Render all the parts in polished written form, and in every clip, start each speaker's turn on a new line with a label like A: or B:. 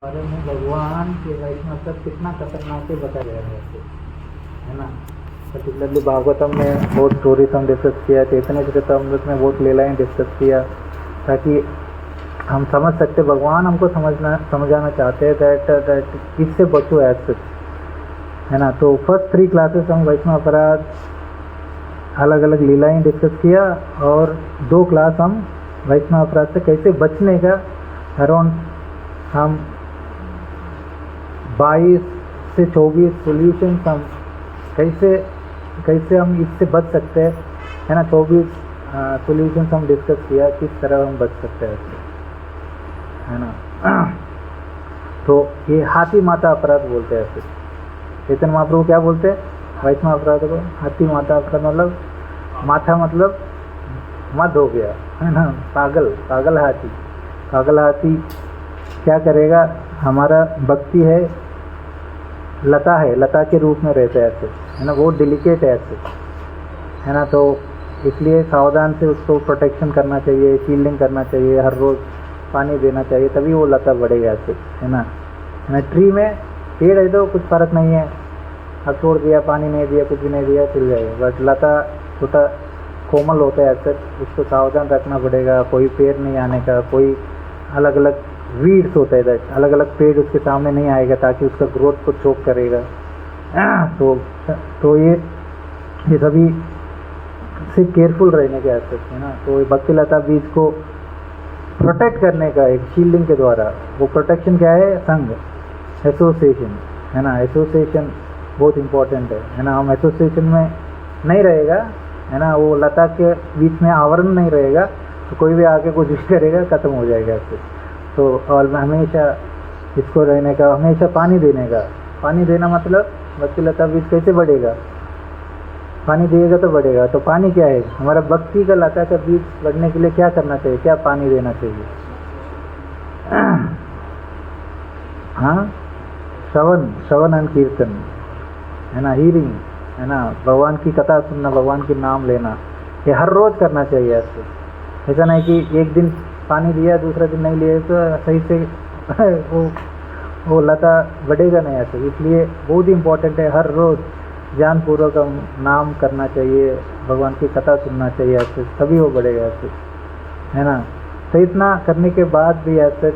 A: बारे में भगवान के वैष्णव तक कितना खतरनाक है बता गया है ना। पर्टिकुलरली भागवतम में बहुत स्टोरीज हम डिस्कस किया, चैतन्य चरितमृत में बहुत लीलाएं डिस्कस किया, ताकि हम समझ सकते भगवान हमको समझाना चाहते हैं दैट इससे बचो एज सच, है ना। तो फर्स्ट 3 क्लासेस हम वैष्णव अपराध अलग अलग लीलाएं डिस्कस किया, और 2 क्लास हम वैष्णव अपराध से कैसे बचने का अराउंड हम 22 से 24 सॉल्यूशंस हम कैसे हम इससे बच सकते हैं, है ना। 24 सॉल्यूशंस हम डिस्कस किया किस तरह हम बच सकते हैं इससे, है ना। तो ये हाथी माता अपराध बोलते हैं ऐसे। चैतन्य महाप्रभु क्या बोलते हैं वैष्णव अपराध को? हाथी माता अपराध मतलब माथा मतलब मद हो गया, है ना। पागल हाथी क्या करेगा? हमारा भक्ति है, लता के रूप में रहता है ऐसे, है ना। बहुत डिलिकेट है ऐसे, है ना। तो इसलिए सावधान से उसको प्रोटेक्शन करना चाहिए, शील्डिंग करना चाहिए, हर रोज़ पानी देना चाहिए, तभी वो लता बढ़ेगा ऐसे, है ना। ट्री में पेड़ है तो कुछ फ़र्क नहीं है, अब छोड़ दिया, पानी नहीं दिया, कुछ भी नहीं दिया, चल जाएगा। बट लता छोटा कोमल होता है ऐसे, उसको सावधान रखना पड़ेगा, कोई पेड़ नहीं आने का, कोई अलग अलग वीड्स होता है, अलग अलग पेड़ उसके सामने नहीं आएगा, ताकि उसका ग्रोथ को चोक करेगा। तो ये सभी से केयरफुल रहने के एस्पेक्ट, है ना। तो भक्ति लता बीज को प्रोटेक्ट करने का एक शील्डिंग के द्वारा, वो प्रोटेक्शन क्या है? संघ, एसोसिएशन, है ना। एसोसिएशन बहुत इम्पोर्टेंट है ना। हम एसोसिएशन में नहीं रहेगा, है ना, वो लता के बीच में आवरण नहीं रहेगा, तो कोई भी आके कोशिश करेगा, ख़त्म हो जाएगा ऐसे। तो और हमेशा इसको रहने का, हमेशा पानी देना मतलब भक्ति लता बीज कैसे बढ़ेगा? पानी दिएगा तो बढ़ेगा। तो पानी क्या है? हमारा भक्ति का लता का बीज बढ़ने के लिए क्या करना चाहिए? क्या पानी देना चाहिए? हाँ, श्रवण एंड कीर्तन, है ना, हीरिंग, है ना, भगवान की कथा सुनना, भगवान की नाम लेना, ये हर रोज़ करना चाहिए ऐसे। ऐसा नहीं कि एक दिन पानी दिया दूसरा दिन नहीं लिया तो सही से वो लता बढ़ेगा नहीं ऐसे। इसलिए बहुत ही इम्पोर्टेंट है, हर रोज़ ध्यानपूर्वक नाम करना चाहिए, भगवान की कथा सुनना चाहिए ऐसे, तभी वो बढ़ेगा ऐसे, है ना। तो इतना करने के बाद भी ऐसे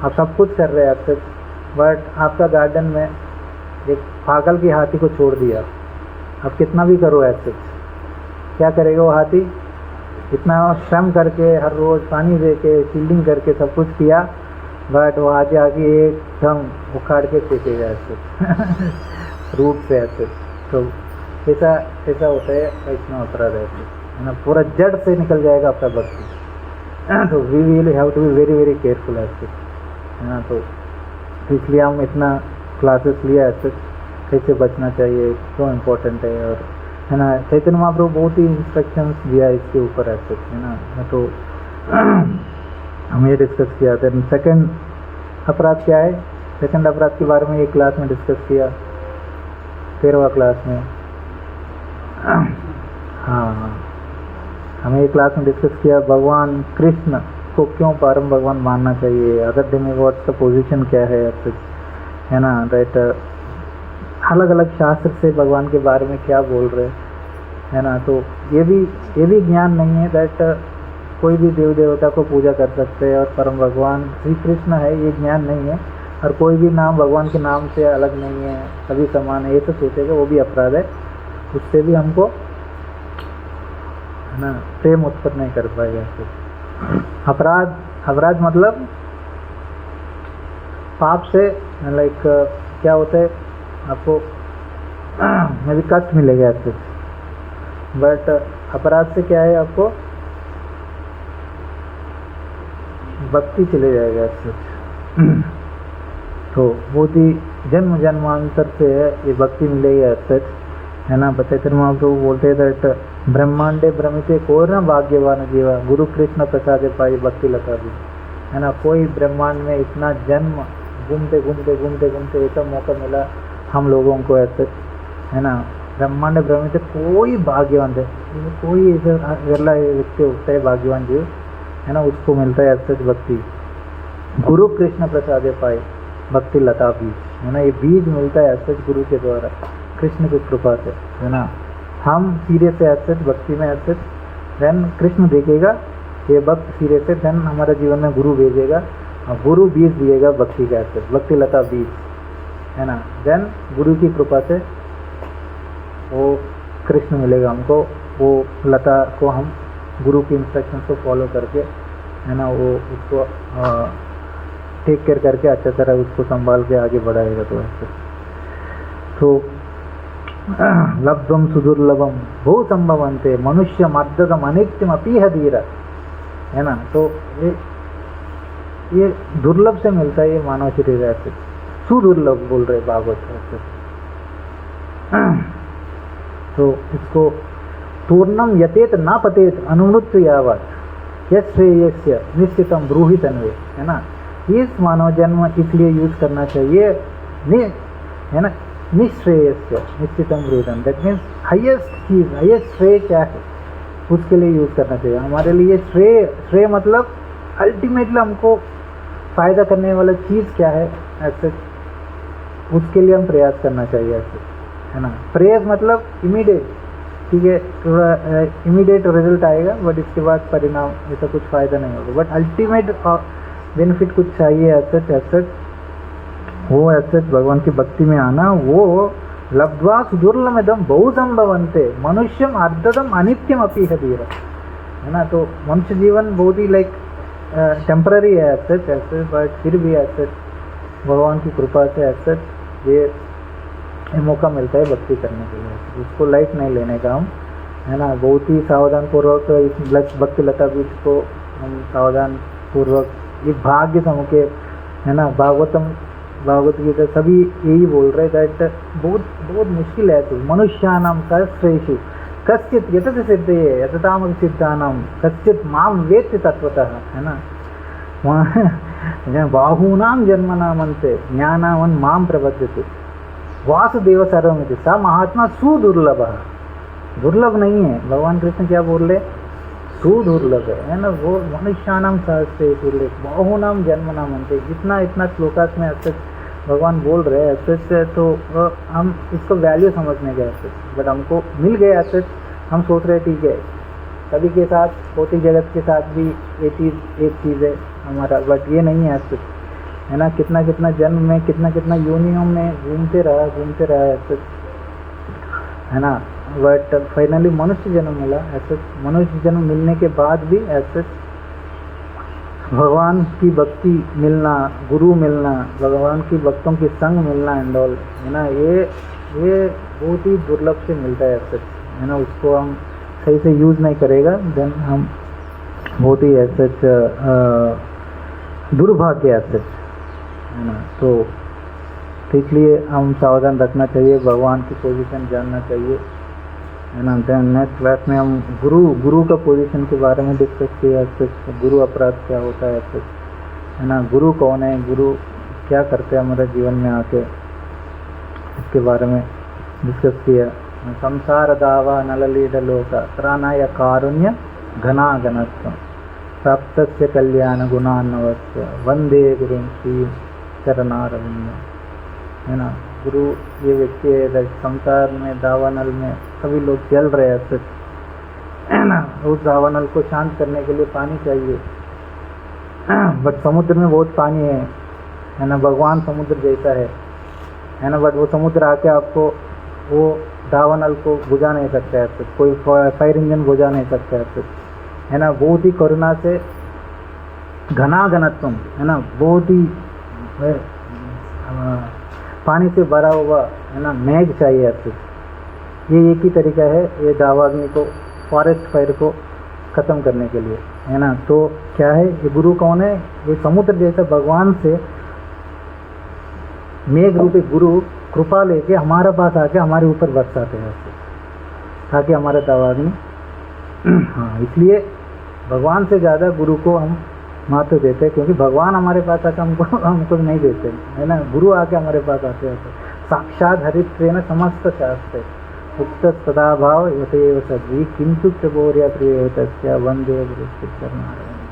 A: आप सब कुछ कर रहे हैं ऐसे, बट आपका गार्डन में एक पागल की हाथी को छोड़ दिया, आप कितना भी करो ऐसे, क्या करेगा वो हाथी? इतना श्रम करके, हर रोज़ पानी दे के, शील्डिंग करके सब कुछ किया, बट वो आगे एकदम उखाड़ के फेंकेगा ऐसे रूट से ऐसे। तो ऐसा होता है वैष्णव अपराध ऐसे, है ना। पूरा जड़ से निकल जाएगा आपका भक्ति। तो we will have to be very very careful ऐसे, है ना। तो इसलिए हम इतना क्लासेस लिया ऐसे, कैसे बचना चाहिए, क्यों इम्पोर्टेंट है, और है ना। चैतन्य महाप्रभु बहुत ही इंस्ट्रक्शंस दिया इसके ऊपर ऐसे, है ना। तो हम ये डिस्कस किया था। सेकंड अपराध क्या है? सेकंड अपराध के बारे में एक क्लास में डिस्कस किया, 13वां क्लास में। हाँ, हमें एक क्लास में डिस्कस किया भगवान कृष्ण को क्यों परम भगवान मानना चाहिए, अदर डेमिगॉड्स का पोजीशन क्या है, है ना। राइट, अलग अलग शास्त्र से भगवान के बारे में क्या बोल रहे, है ना। तो ये भी ज्ञान नहीं है दैट कोई भी देव देवता को पूजा कर सकते हैं और परम भगवान श्री कृष्ण है, ये ज्ञान नहीं है। और कोई भी नाम भगवान के नाम से अलग नहीं है, सभी समान है, ये तो सोचेगा, वो भी अपराध है। उससे भी हमको, है ना, प्रेम उत्पन्न नहीं कर पाएगा। अपराध मतलब पाप से, लाइक क्या होता है, आपको में भी कष्ट मिलेगा ऐसे, बट अपराध से क्या है, आपको भक्ति चले जाएगा ऐसे। तो बहुत ही जन्म जन्मांतर से है ये भक्ति मिलेगी ऐसे, है ना। चैतन्य महाप्रभु बोलते हैं दैट ब्रह्मांडे भ्रमिते को न भाग्यवान जीवा गुरु कृष्ण प्रसादे पाई भक्ति लता भी, है ना। कोई ब्रह्मांड में इतना जन्म घूमते ऐसा मौका मिला हम लोगों को ऐसे, है ना। ब्रह्मांड भ्रमित कोई भाग्यवान है, कोई ऐसा अगला व्यक्ति होता है भाग्यवान जीव, है ना, उसको मिलता है ऐसे भक्ति। गुरु कृष्ण प्रसादे पाए भक्ति लता बीज, है ना। ये बीज मिलता है सच गुरु के द्वारा, कृष्ण की कृपा से, है ना। हम सीरियस से सच भक्ति में सच, देन कृष्ण देखेगा ये भक्त सीरियस से, देन हमारा जीवन में गुरु भेजेगा, गुरु बीज दिएगा भक्ति का सच, भक्ति लता बीज, है ना। देन गुरु की कृपा से वो कृष्ण मिलेगा हमको, वो लता को हम गुरु की इंस्ट्रक्शन को फॉलो करके, है ना, वो उसको टेक केयर करके अच्छा तरह उसको संभाल के आगे बढ़ाएगा। तो ऐसे तो लब्धम सुदुर्लभम बहु संभवंते मनुष्य मर्दम अनित्यम अपीह धीरा, है ना। तो ये दुर्लभ से मिलता है ये मानव शरीर, ऐसे सुदुर्लभ बोल रहे भागवत ऐसे। तो इसको पूर्णम यतेत ना पतेत अनुमृत यावत यश्रेयस्य निश्चितम ब्रूहि तन्वे, है ना। इस मानव जन्म इसलिए यूज करना चाहिए, है ना, निश्रेयस्य निश्चितम ब्रूहि तन्वे, दैट मीन्स हाईएस्ट चीज, हाईएस्ट श्रेय क्या है उसके लिए यूज करना चाहिए। हमारे लिए श्रेय मतलब अल्टीमेटली हमको फायदा करने वाला चीज क्या है ऐसे, उसके लिए हम प्रयास करना चाहिए ऐसे, है ना। प्रयास मतलब इमीडिएट, ठीक है, थोड़ा इमीडिएट रिजल्ट आएगा, बट इसके बाद परिणाम ऐसा कुछ फायदा नहीं होगा, बट अल्टीमेट बेनिफिट कुछ चाहिए ऐसे वो ऐसे भगवान की भक्ति में आना। वो लब्ध्वा सुदुर्लभम बहु संभवन्ते मनुष्यम अर्धदम अनित्यम अपी धीरा, है ना। तो मनुष्य जीवन बहुत ही लाइक टेम्पररी है ऐसे, बट फिर भी ऐसे भगवान की कृपा से ऐसे ये मौका मिलता है भक्ति करने के लिए, उसको लाइट नहीं लेने का हम, है ना। बहुत ही सावधान पूर्वक इस भक्ति लता बीज को हम सावधान पूर्वक, ये भाग्य समुके, है ना। भागवत गीता सभी यही बोल रहे दैट बहुत बहुत मुश्किल है। तो मनुष्यानाम सहस्रेषु कश्चित यतत सिद्धे यतताम सिद्धानाम कश्चित माम वेत्ति तत्वतः, है ना। बाहूनाम जन्मनामन्ते ज्ञानावन माम प्रबध्यते वासुदेव सर्वमिति सा महात्मा सुदुर्लभ, दुर्लभ नहीं है। भगवान कृष्ण क्या बोल रहे, सुदुर्लभ है ना। वो मनुष्यानाम सहस्रेषु बाहूनाम जन्मनामन्ते, इतना श्लोकास में ऐसे भगवान बोल रहे हैं ऐसे, तो हम इसको वैल्यू समझने गए ऐसे, बट हमको मिल गए ऐसे, हम सोच रहे ठीक है सभी के साथ, भौतिक जगत के साथ भी एक चीज़ है हमारा, बट ये नहीं है ऐसे, है ना। कितना जन्म में कितना योनियों में घूमते रहा ऐसे, है ना। बट फाइनली मनुष्य जन्म मिला ऐसे, मनुष्य जन्म मिलने के बाद भी ऐसे भगवान की भक्ति मिलना, गुरु मिलना, भगवान की भक्तों की संग मिलना एंड ऑल, है ना, ये बहुत ही दुर्लभ से मिलता है ऐसे, है ना। उसको हम सही से यूज़ नहीं करेगा देन हम बहुत ही ऐसे दुर्भाग्य ऐसे, है ना। तो इसलिए हम सावधान रखना चाहिए, भगवान की पोजीशन जानना चाहिए, है ना। देन नेक्स्ट क्लास में हम गुरु का पोजीशन के बारे में डिस्कस किया, गुरु अपराध क्या होता है, है ना। गुरु कौन है, गुरु क्या करते हैं हमारे जीवन में आके, इसके बारे में डिस्कस किया। संसार दावा नललीडलोक त्राणाय कारुण्य घनाघनत्व प्राप्तस्य कल्याण गुणान्नवस्य वंदे गुरु श्री चरणारविंद, है ना। गुरु ये व्यक्ति है, संसार में दावानल में सभी लोग जल रहे हैं, है ना। उस दावानल को शांत करने के लिए पानी चाहिए, बट समुद्र में बहुत पानी है ना। भगवान समुद्र जैसा है ना, बट वो समुद्र आके आपको वो दावानल को बुझा नहीं सकता है, कोई फायर इंजन बुझा नहीं सकता है ना। बहुत ही करुणा से घना घनत्व, है ना, बहुत ही पानी से भरा हुआ, है ना, मेघ चाहिए आपको। ये एक ही तरीका है ये दावाग्नि को, फॉरेस्ट फायर को ख़त्म करने के लिए, है ना। तो क्या है ये गुरु कौन है, ये समुद्र जैसा भगवान से मेघ रूपी गुरु कृपा लेके हमारे पास आके हमारे ऊपर बरसाते हैं ताकि हमारा दावाग्नि हाँ, इसलिए भगवान से ज़्यादा गुरु को हम महत्व देते हैं, क्योंकि भगवान हमारे पास आके हमको नहीं देते, है ना। गुरु आके हमारे पास आते हैं, साक्षात हरित्वेन समस्त शास्त्रे उक्त सदा भाव यथैव सद्वी किंतु प्रबोर्य प्रिय तस्य वंदे गुरु चरणारविंद।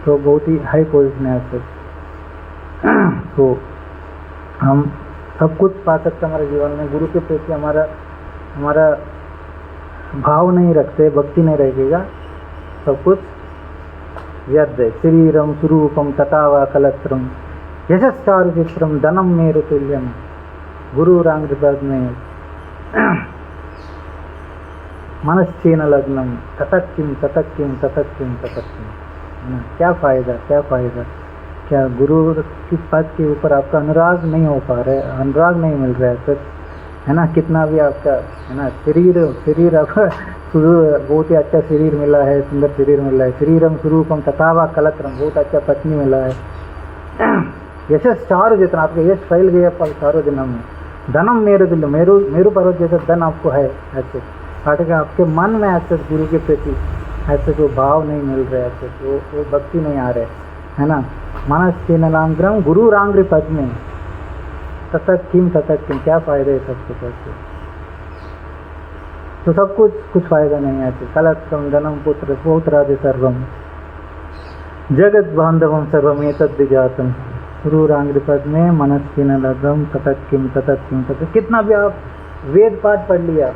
A: तो बहुत ही हाई पोजिशन है ऐसे। तो हम सब कुछ पा सकते हमारे जीवन में, गुरु के प्रति हमारा भाव नहीं रखते, भक्ति नहीं रहेगा, सब कुछ व्यर्थ है। शरीरम स्वरूपम तथा वा कलत्रम यशस्चारु चित्रम धनम मेरु तुल्यम गुरुरांग्रपद में मनश्चेन लग्नम ततक्किम ततक्किम ततक्किम ततक्किम। क्या फायदा, क्या फायदा, क्या गुरु की पद के ऊपर आपका अनुराग नहीं हो पा रहा है, अनुराग नहीं मिल रहा है सच, है ना। कितना भी आपका, है ना, शरीर आपका बहुत ही अच्छा शरीर मिला है, सुंदर शरीर मिला है, शरीरम स्वरूपम तथावा कलत्रम, बहुत अच्छा पत्नी मिला है, यशस चारों जितना आपका यश फैल गया चारों दिनों में, धनम मेरु दिल मेरु पर्वत जैसा धन आपको है, ऐसे काटेगा आपके मन में ऐसे गुरु के प्रति ऐसे जो भाव नहीं मिल रहे, ऐसे वो भक्ति नहीं आ रहे, है ना। मानस चेनलांग्रम गुरु रांग्री पद में ततक किम, क्या फायदे सब कुछ ऐसे, तो सब कुछ फायदा नहीं है। कलत्रम धनम पुत्र पौत्रादि सर्वम जगत बांधवम सर्वम एतद् विजातम गुरु रांग्री पद में मनस चेनलांग्रम ततक किम ततक। कितना भी आप वेद पाठ पढ़ लिया,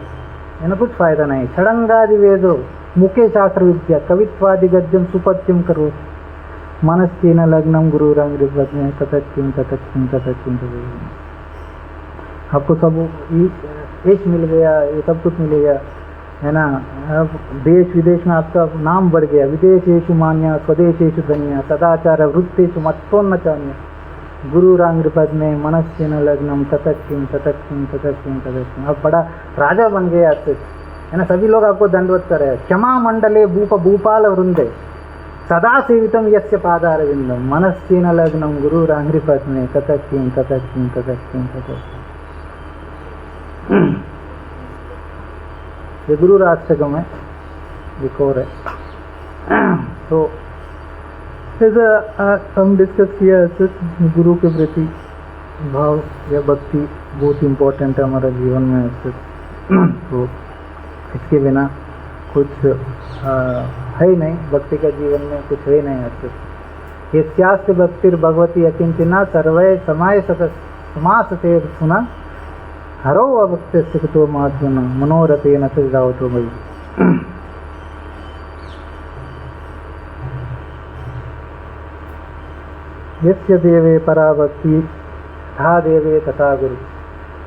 A: है ना, कुछ फायदा नहीं। षडंगादि वेदो मुखे शास्त्र विद्या कवित्वादि गद्यम सुपत्यम करो मनस्तीन लग्नम गुरुरांग्रिपद में ततक्किम। आपको सब यश मिल गया, ये सब कुछ मिलेगा, है ना। अब देश विदेश में आपका नाम बढ़ गया, विदेशेषु मान्य स्वदेशेषु धन्य सदाचार वृत्तेषु मत्तोन्न चान्य गुरुरांग्रिपद में मनस्तीन लग्नम ततक्किम। अब बड़ा राजा बन गया आपसे, है ना। सभी लोग आपको दंडवत कर रहे हैं। क्षमा मंडले भूपाल वृंदे सदा सेवितम यस्य पादारविंदम मनस्चेन लग्नम गुरुरांग्रिपद में ततक्किम। ये गुरु राष्ट्रगम है, एक और है। तो हम डिस्कस किया है गुरु के प्रति भाव या भक्ति बहुत इम्पोर्टेंट है हमारा जीवन में। तो इसके बिना कुछ है ही नहीं, भक्ति का जीवन में कुछ है नहीं ऐसे। ये त्यास्त भक्तिर भगवती अकिंचना सर्वय समाय समास से सुना हरो अभक्त सिखतो महात्मना मनोरथे न जाओ तो भाई। यस्य देवे परा भक्ति तथा देवे तथा गुरु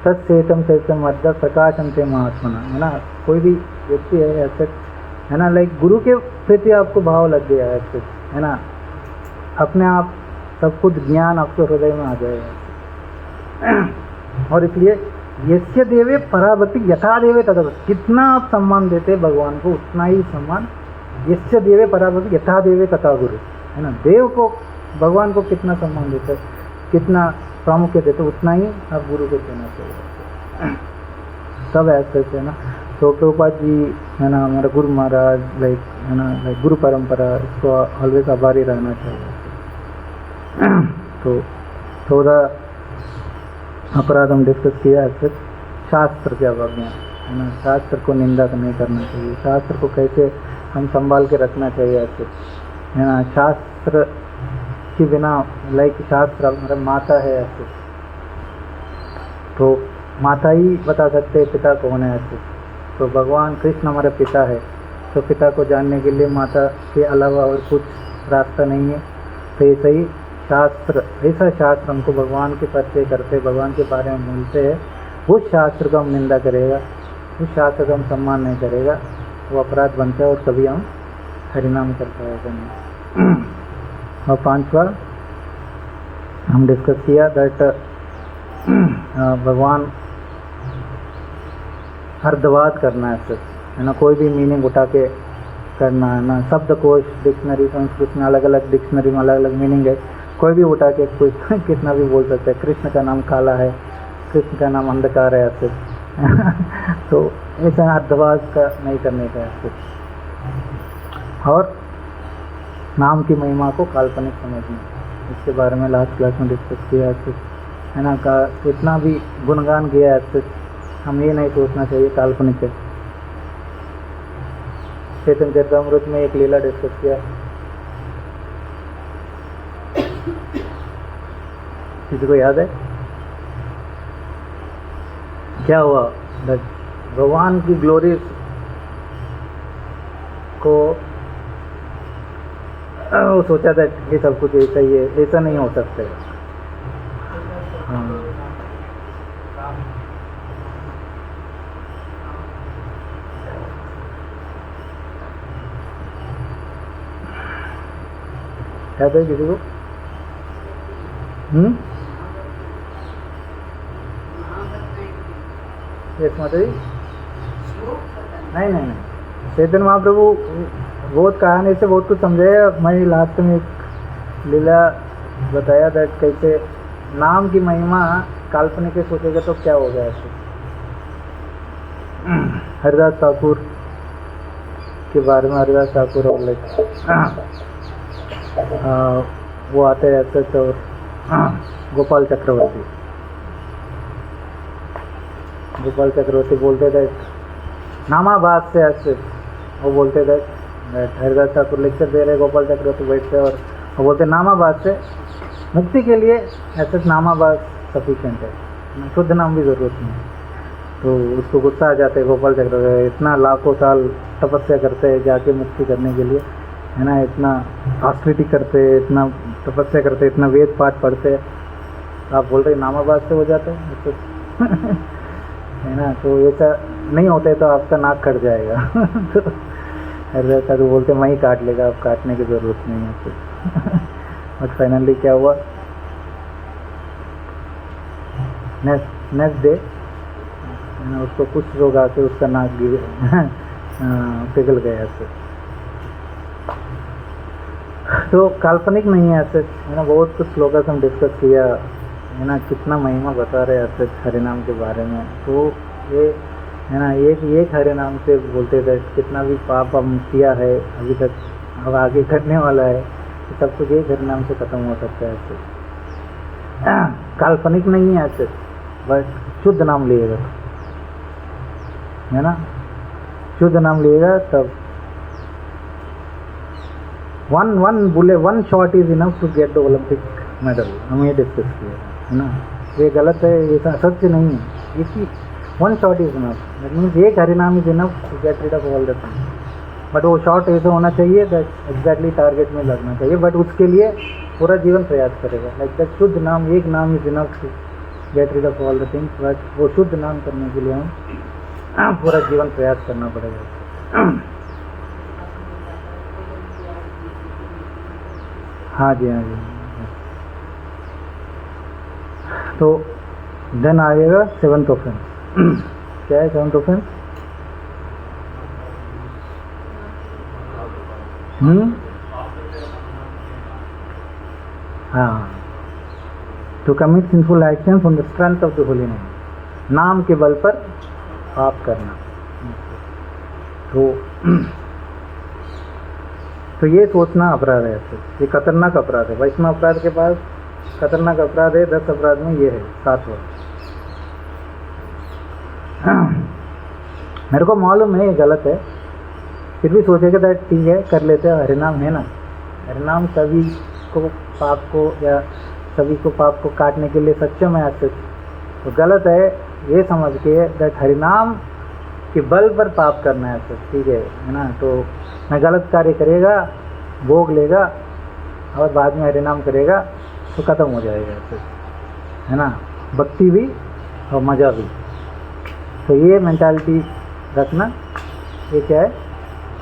A: तत्सेतम चैतम मध्य प्रकाशम से महात्मना, है ना। कोई भी व्यक्ति है ऐसे, है ना, लाइक गुरु के प्रति आपको भाव लग गया है ऐसे, है ना, अपने आप सब कुछ ज्ञान आपके हृदय में आ जाएगा। और इसलिए यस्य देवे पराभक्ति यथा देवे तथा, कितना आप सम्मान देते हैं भगवान को उतना ही सम्मान यस्य देवे पराभक्ति यथा देवे तथा गुरु, है ना। देव को भगवान को कितना सम्मान देते, कितना प्रामुख्य देते, उतना ही आप गुरु को देना चाहिए। सब ऐसे है ना। तो प्रभुपाद जी, है ना, हमारा गुरु महाराज, लाइक, है ना, लाइक गुरु परंपरा, इसको ऑलवेज आभारी रहना चाहिए। तो थोड़ा अपराध हम डिस्कस किया है, शास्त्र के अवज्ञा, है ना, शास्त्र को निंदा नहीं करना चाहिए, शास्त्र को कैसे हम संभाल के रखना चाहिए ऐसे, है ना। शास्त्र के बिना, लाइक शास्त्र हमारा माता है ऐसे, तो माता ही बता सकते हैं पिता कौन है ऐसे। तो भगवान कृष्ण हमारा पिता है, तो पिता को जानने के लिए माता के अलावा और कुछ रास्ता नहीं है। तो ऐसा ही शास्त्र, ऐसा शास्त्र हमको भगवान के परिचय करते, भगवान के बारे में बोलते हैं, उस शास्त्र को हम निंदा करेगा, उस शास्त्र का हम सम्मान नहीं करेगा, वो अपराध बनता है और कभी हम हरिनाम कर पाएगा नहीं। और पांचवा हम डिस्कस किया दैट भगवान अर्धवाद करना है ना, कोई भी मीनिंग उठा के करना है ना। शब्दकोश, डिक्शनरी, संस्कृत में अलग अलग डिक्शनरी में अलग अलग मीनिंग है, कोई भी उठा के कोई कितना भी बोल सकता है। कृष्ण का नाम काला है, कृष्ण का नाम अंधकार है ऐसे। तो ऐसा अर्धवाद का नहीं करने का ऐसे। और नाम की महिमा को काल्पनिक समझना, इसके बारे में लास्ट क्लास में डिस्कस किया है ना। का इतना भी गुणगान किया है, हम ये नहीं सोचना चाहिए काल्पनिक है। चैतन्य चरितामृत में एक लीला डिस्कस किया, किसी को याद है क्या हुआ? भगवान की ग्लोरी को वो सोचा था ये सब कुछ ऐसा ही है, ऐसा नहीं हो सकता है। हाँ याद है किसी को? यस माता जी। नहीं नहीं नहीं, चैतन्य महाप्रभु बहुत कहानी से बहुत कुछ समझाया। मैं लास्ट में एक लीला बताया था कैसे नाम की महिमा काल्पनिक के सोचेगा तो क्या हो गया ऐसे। हरिदास ठाकुर के बारे में, हरिदास ठाकुर और वो आते रहते थे, और गोपाल चक्रवर्ती बोलते थे नामाबाद से ऐसे, वो बोलते थे हरिदास ठाकुर लेक्चर दे रहे, गोपाल चक्रवर्ती बैठते और वो बोलते नामाबाद से मुक्ति के लिए ऐसे नामाबाद सफिशिएंट है, शुद्ध नाम भी ज़रूरत नहीं। तो उसको गुस्सा आ जाता है गोपाल चक्रवर्ती, इतना लाखों साल तपस्या करते हैं जाके मुक्ति करने के लिए, है ना, इतना ऑस्टिरिटी करते हैं, इतना तपस्या करते हैं, इतना वेद पाठ पढ़ते हैं, आप बोल रहे नामाबाद से हो जाते हैं तो है ना, तो ऐसा नहीं होता है तो आपका नाक कट जाएगा। तो ऐसा तो बोलते मैं ही काट लेगा, आप काटने की ज़रूरत नहीं है आपको। बट फाइनली क्या हुआ, नेक्स्ट डे है ना, उसको कुछ रोग आके उसका नाक गिर पिघल गया ऐसे। तो काल्पनिक नहीं है ऐसे, है ना, बहुत कुछ लोगों से हम डिस्कस किया, है ना, कितना महिमा बता रहे ऐसे हरिनाम के बारे में। तो ये है ना, एक हरिनाम से बोलते थे कितना भी पाप हम किया है अभी तक, अब आगे करने वाला है, तो सब कुछ एक हरिनाम से खत्म हो सकता है ऐसे। काल्पनिक नहीं है ऐसे, बस शुद्ध नाम लिएगा, है ना, शुद्ध नाम लिएगा तब one shot is enough to get the Olympic medal. हम ये डिस्कस किया है ना, ये गलत है, ये सत्य नहीं है। इसी one shot is enough, that means एक हरिनाम is enough to get rid of all the things. But वो शॉट ऐसा होना चाहिए दैट एग्जैक्टली टारगेट में लगना चाहिए, बट उसके लिए पूरा जीवन प्रयास करेगा। लाइक दैट शुद्ध नाम, एक नाम is enough to get rid of all the things, but वो शुद्ध नाम करने के लिए हम पूरा जीवन प्रयास करना पड़ेगा। हाँ जी, हाँ जी। तो देन आएगा 7th ऑफेंस। क्या है 7th ऑफेंस? हाँ, to commit sinful actions on the strength of the holy name, नाम के बल पर पाप करना। तो ये सोचना अपराध है, ये खतरनाक अपराध है। वैष्णव अपराध के पास खतरनाक अपराध है, 10 अपराध में ये है 7वां। मेरे को मालूम है ये गलत है, फिर भी सोचेगा तो ठीक है कर लेते हैं, हरिनाम है ना, हरिनाम सभी को पाप को, या सभी को पाप को काटने के लिए सक्षम है आज। तो गलत है ये समझ के दैट हरिनाम के बल पर पाप करना है, ठीक है ना। तो मैं गलत कार्य करेगा, भोग लेगा, और बाद में हरिनाम करेगा तो ख़त्म हो जाएगा, है ना, भक्ति भी और मज़ा भी। तो ये मेंटालिटी रखना, ये क्या है,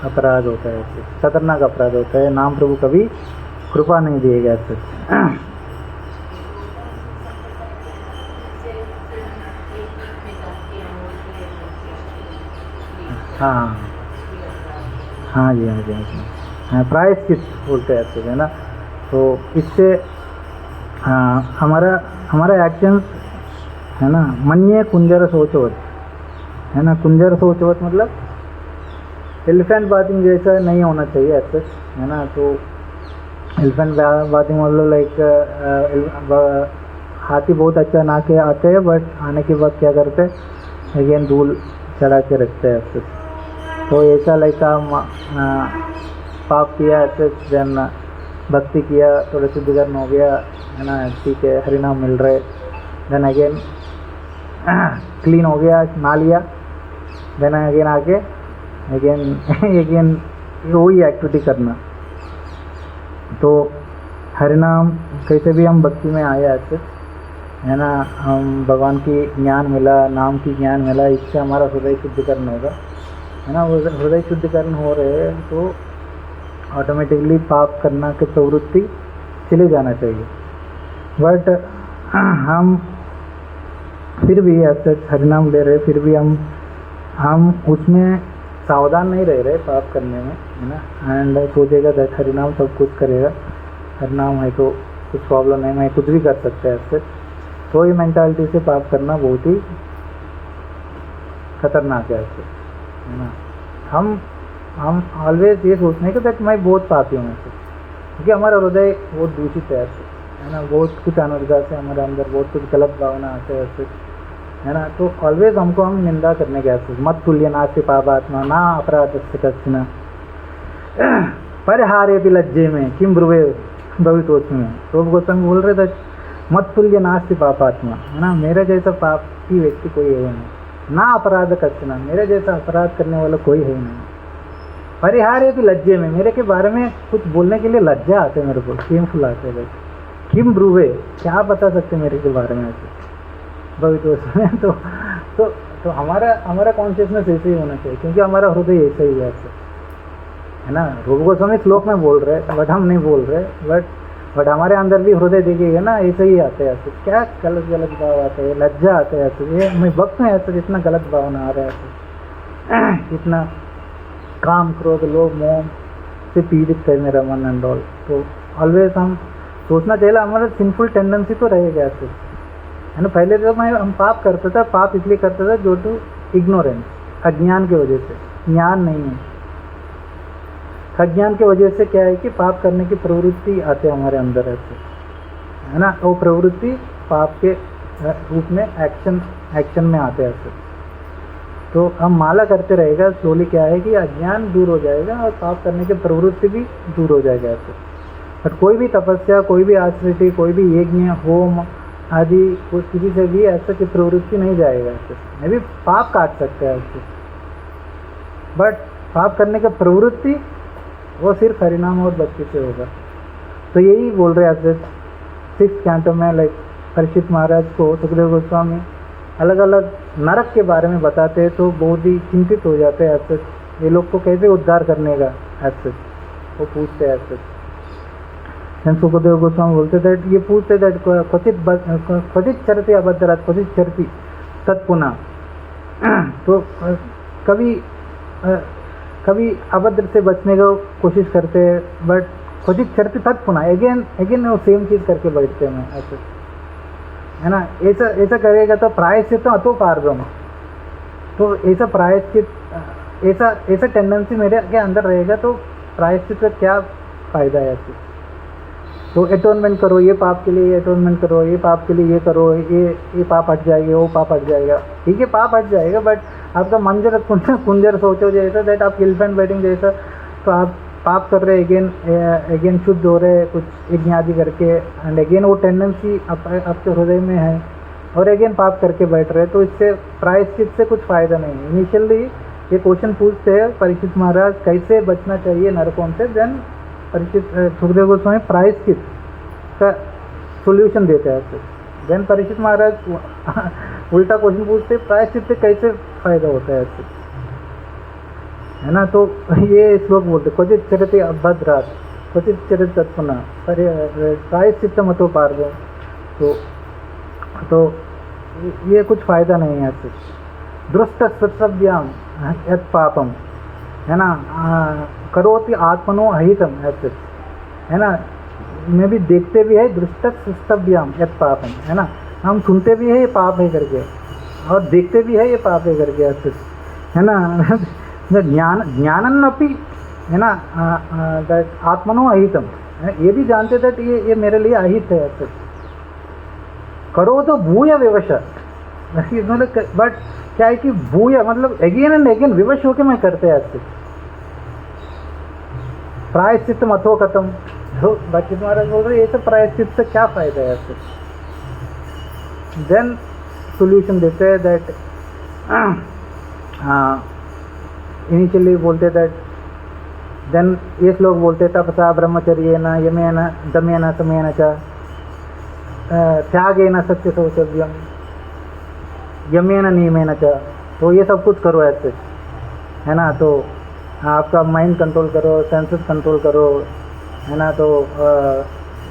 A: अपराध होता है, खतरनाक अपराध होता है। नाम प्रभु कभी कृपा नहीं दिएगा ऐसे। हाँ हाँ जी, हाँ जी, हाँ जी, हाँ, प्रायश्चित बोलते हैं ऐसे, है ना। तो इससे हमारा एक्शन, है ना, मन्ये कुंजर सोचवत, है ना, कुंजर सोचवत मतलब एलिफेंट बाथिंग जैसा नहीं होना चाहिए ऐसे, है ना। तो एलिफेंट बाथिंग मतलब लाइक हाथी बहुत अच्छा नहा के आते हैं, बट आने के बाद क्या करते हैं, अगेन धूल चढ़ा के रखते हैं ऐसे। तो ऐसा लाइक पाप किया ऐसे, देन भक्ति किया, थोड़ा शुद्धिकरण हो गया, है ना, ठीक है हरि नाम मिल रहे, देन अगेन क्लीन हो गया, नहा लिया, देन अगेन आके अगेन वही एक्टिविटी करना। तो हरि नाम कैसे भी हम भक्ति में आए ऐसे, है ना, हम भगवान की ज्ञान मिला, नाम की ज्ञान मिला, इससे हमारा हृदय शुद्धिकरण होगा, है ना। वो हृदय शुद्धिकरण हो रहे हैं तो ऑटोमेटिकली पाप करना की प्रवृत्ति चले जाना चाहिए। बट हम फिर भी ऐसे हरिनाम ले रहे, फिर भी हम उसमें सावधान नहीं रह रहे पाप करने में, है ना। एंड सोचेगा दैट हरिनाम सब कुछ करेगा, हरिनाम है तो कुछ प्रॉब्लम नहीं, मैं कुछ भी कर सकता है ऐसे। तो ये मेंटालिटी से पाप करना बहुत ही खतरनाक है ऐसे, है ना। हम ऑलवेज ये सोचने के दैट मैं बहुत पापी हूँ ऐसे, क्योंकि हमारा हृदय बहुत दूषित है ऐसे, है ना। बहुत कुछ अनर्गल से हमारे अंदर बहुत कुछ गलत भावना आते हैं ऐसे, है ना। तो ऑलवेज हमको हम निंदा करने के ऐसे, मत तुल्य नास्ति पापात्मा ना अपराधस्य कश्चन परिहारे भी लज्जे में किम ब्रुवे भवितोस्मि। तो गोस्वामी बोल रहे थे मत तुल्य नास्ति पापात्मा, है ना, मेरे जैसा पापी व्यक्ति कोई है नहीं, ना अपराध कश्चन, मेरे जैसा अपराध करने वाला कोई है नहीं। परिहारे भी लज्जे में, मेरे के बारे में कुछ बोलने के लिए लज्जा आते मेरे को, शेमफुल आते हैं। किम ब्रुवे, क्या बता सकते मेरे के बारे में ऐसे भवितोस्मि। तो हमारा कॉन्शियसनेस ऐसे ही होना चाहिए, क्योंकि हमारा हृदय ऐसा ही है ऐसे, है ना। रूप गोस्वामी श्लोक में बोल रहे बट हम नहीं बोल रहे, बट हमारे अंदर भी हृदय देखिएगा ना, ऐसे ही आते हैं ऐसे, क्या गलत भाव आते हैं, लज्जा आते हैं ऐसे। ये मैं वक्त में ऐसे जितना गलत भावना आ रहा है ऐसे, इतना काम क्रोध लोभ मोह से पीड़ित है मेरा मन एंड ऑल। तो ऑलवेज हम सोचना चाहिए हमारा सिंफुल टेंडेंसी तो रहेगा ऐसे, है ना। पहले तो हम पाप करता था, पाप इसलिए करता था जो टू इग्नोरेंस, अज्ञान की वजह से, ज्ञान नहीं है। अज्ञान की वजह से क्या है कि पाप करने की प्रवृत्ति आते हमारे अंदर ऐसे, है ना। वो प्रवृत्ति पाप के रूप में एक्शन में आते हैं ऐसे। तो हम माला करते रहेगा, स्लोली क्या है कि अज्ञान दूर हो जाएगा और पाप करने की प्रवृत्ति भी दूर हो जाएगा ऐसे। बट कोई भी तपस्या, कोई भी आचरिति, कोई भी यज्ञ होम आदि किसी से भी ऐसा की प्रवृत्ति नहीं जाएगा ऐसे। मैं भी पाप काट सकते हैं ऐसे, बट पाप करने की प्रवृत्ति वो सिर्फ हरिनाम और भक्ति से होगा। तो यही बोल रहे हैं 6th कैंटो में, लाइक परीक्षित महाराज को सुखदेव गोस्वामी अलग अलग नरक के बारे में बताते हैं, तो बहुत ही चिंतित हो जाते हैं ऐसे, ये लोग को कैसे उद्धार करने का ऐसे वो पूछते हैं ऐसे। सुखदेव गोस्वामी बोलते थे, ये पूछते थे क्वचित चरती अभद्रात क्वचित चरती तत्पुना। तो कभी अभद्र से बचने का कोशिश करते हैं, बट क्वचित चरती तत्पुना, अगेन वो सेम चीज करके बैठते हैं ऐसे, है ना। ऐसा करेगा तो प्रायश्चित तो अतो पार्वम, तो ऐसा प्रायश्चित ऐसा टेंडेंसी मेरे के अंदर रहेगा तो प्रायश्चित का क्या फायदा है ऐसे। तो अटोनमेंट करो, ये पाप के लिए अटोनमेंट करो, ये पाप के लिए ये करो, ये पाप हट जाएगा, वो पाप हट जाएगा, ठीक है पाप हट जाएगा, बट आपका मन जरा कुंजर सोचो जैसा, दैट आप एलिफेंट बैटिंग जैसा, तो आप पाप कर रहे अगेन शुद्ध हो रहे कुछ यज्ञ आदि करके, एंड अगेन वो टेंडेंसी आपके हृदय में है और अगेन पाप करके बैठ रहे, तो इससे प्रायश्चित से कुछ फायदा नहीं है। इनिशियली ये क्वेश्चन पूछते हैं परीक्षित महाराज कैसे बचना चाहिए नरकों से, देन परीक्षित सुखदेव गोस्वामी प्रायश्चित का सोल्यूशन देते हैं। देन परीक्षित महाराज उल्टा क्वेश्चन पूछते प्रायश्चित से कैसे फायदा होता है ऐसे, है ना। तो ये श्लोक बोलते क्वचित चरते अभद्रात क्वचित चरते तत्पुना प्रायश्चित मतो पार्वो। तो ये कुछ फायदा नहीं है ऐसे। दृष्ट स्वत्सव्याम यत् पापम, है ना, करोति आत्मनो अहितम ऐसे, है ना। मैं भी देखते भी है दृष्ट स्वत्सव्याम यत् पापम, है ना, हम सुनते भी है ये पाप है करके और देखते भी है ये पाप है करके ऐसे, है ना। ज्ञानन अपि, है ना, आत्मनो अहितम, ये भी जानते थे ये मेरे लिए अहित है ऐसे। करो तो भूय विवश, बट क्या है कि भूय मतलब अगेन एंड अगेन विवश होके मैं करते हैं ऐसे। प्रायश्चित मतो कथम, तो बाकी महाराज बोल रहे ये सब प्रायश्चित से क्या फायदा है आपको? देन सोल्यूशन देते हैं दैट इनिशियली बोलते दैट देन ये श्लोक बोलते तपसा ब्रह्मचर्येण यमेन दमेन समेन च त्यागेन सत्य शौचव्यम यमेन नियमेन च। तो ये सब कुछ करो ऐसे, है ना। तो आपका माइंड कंट्रोल करो, सेंसेस कंट्रोल करो, है ना। तो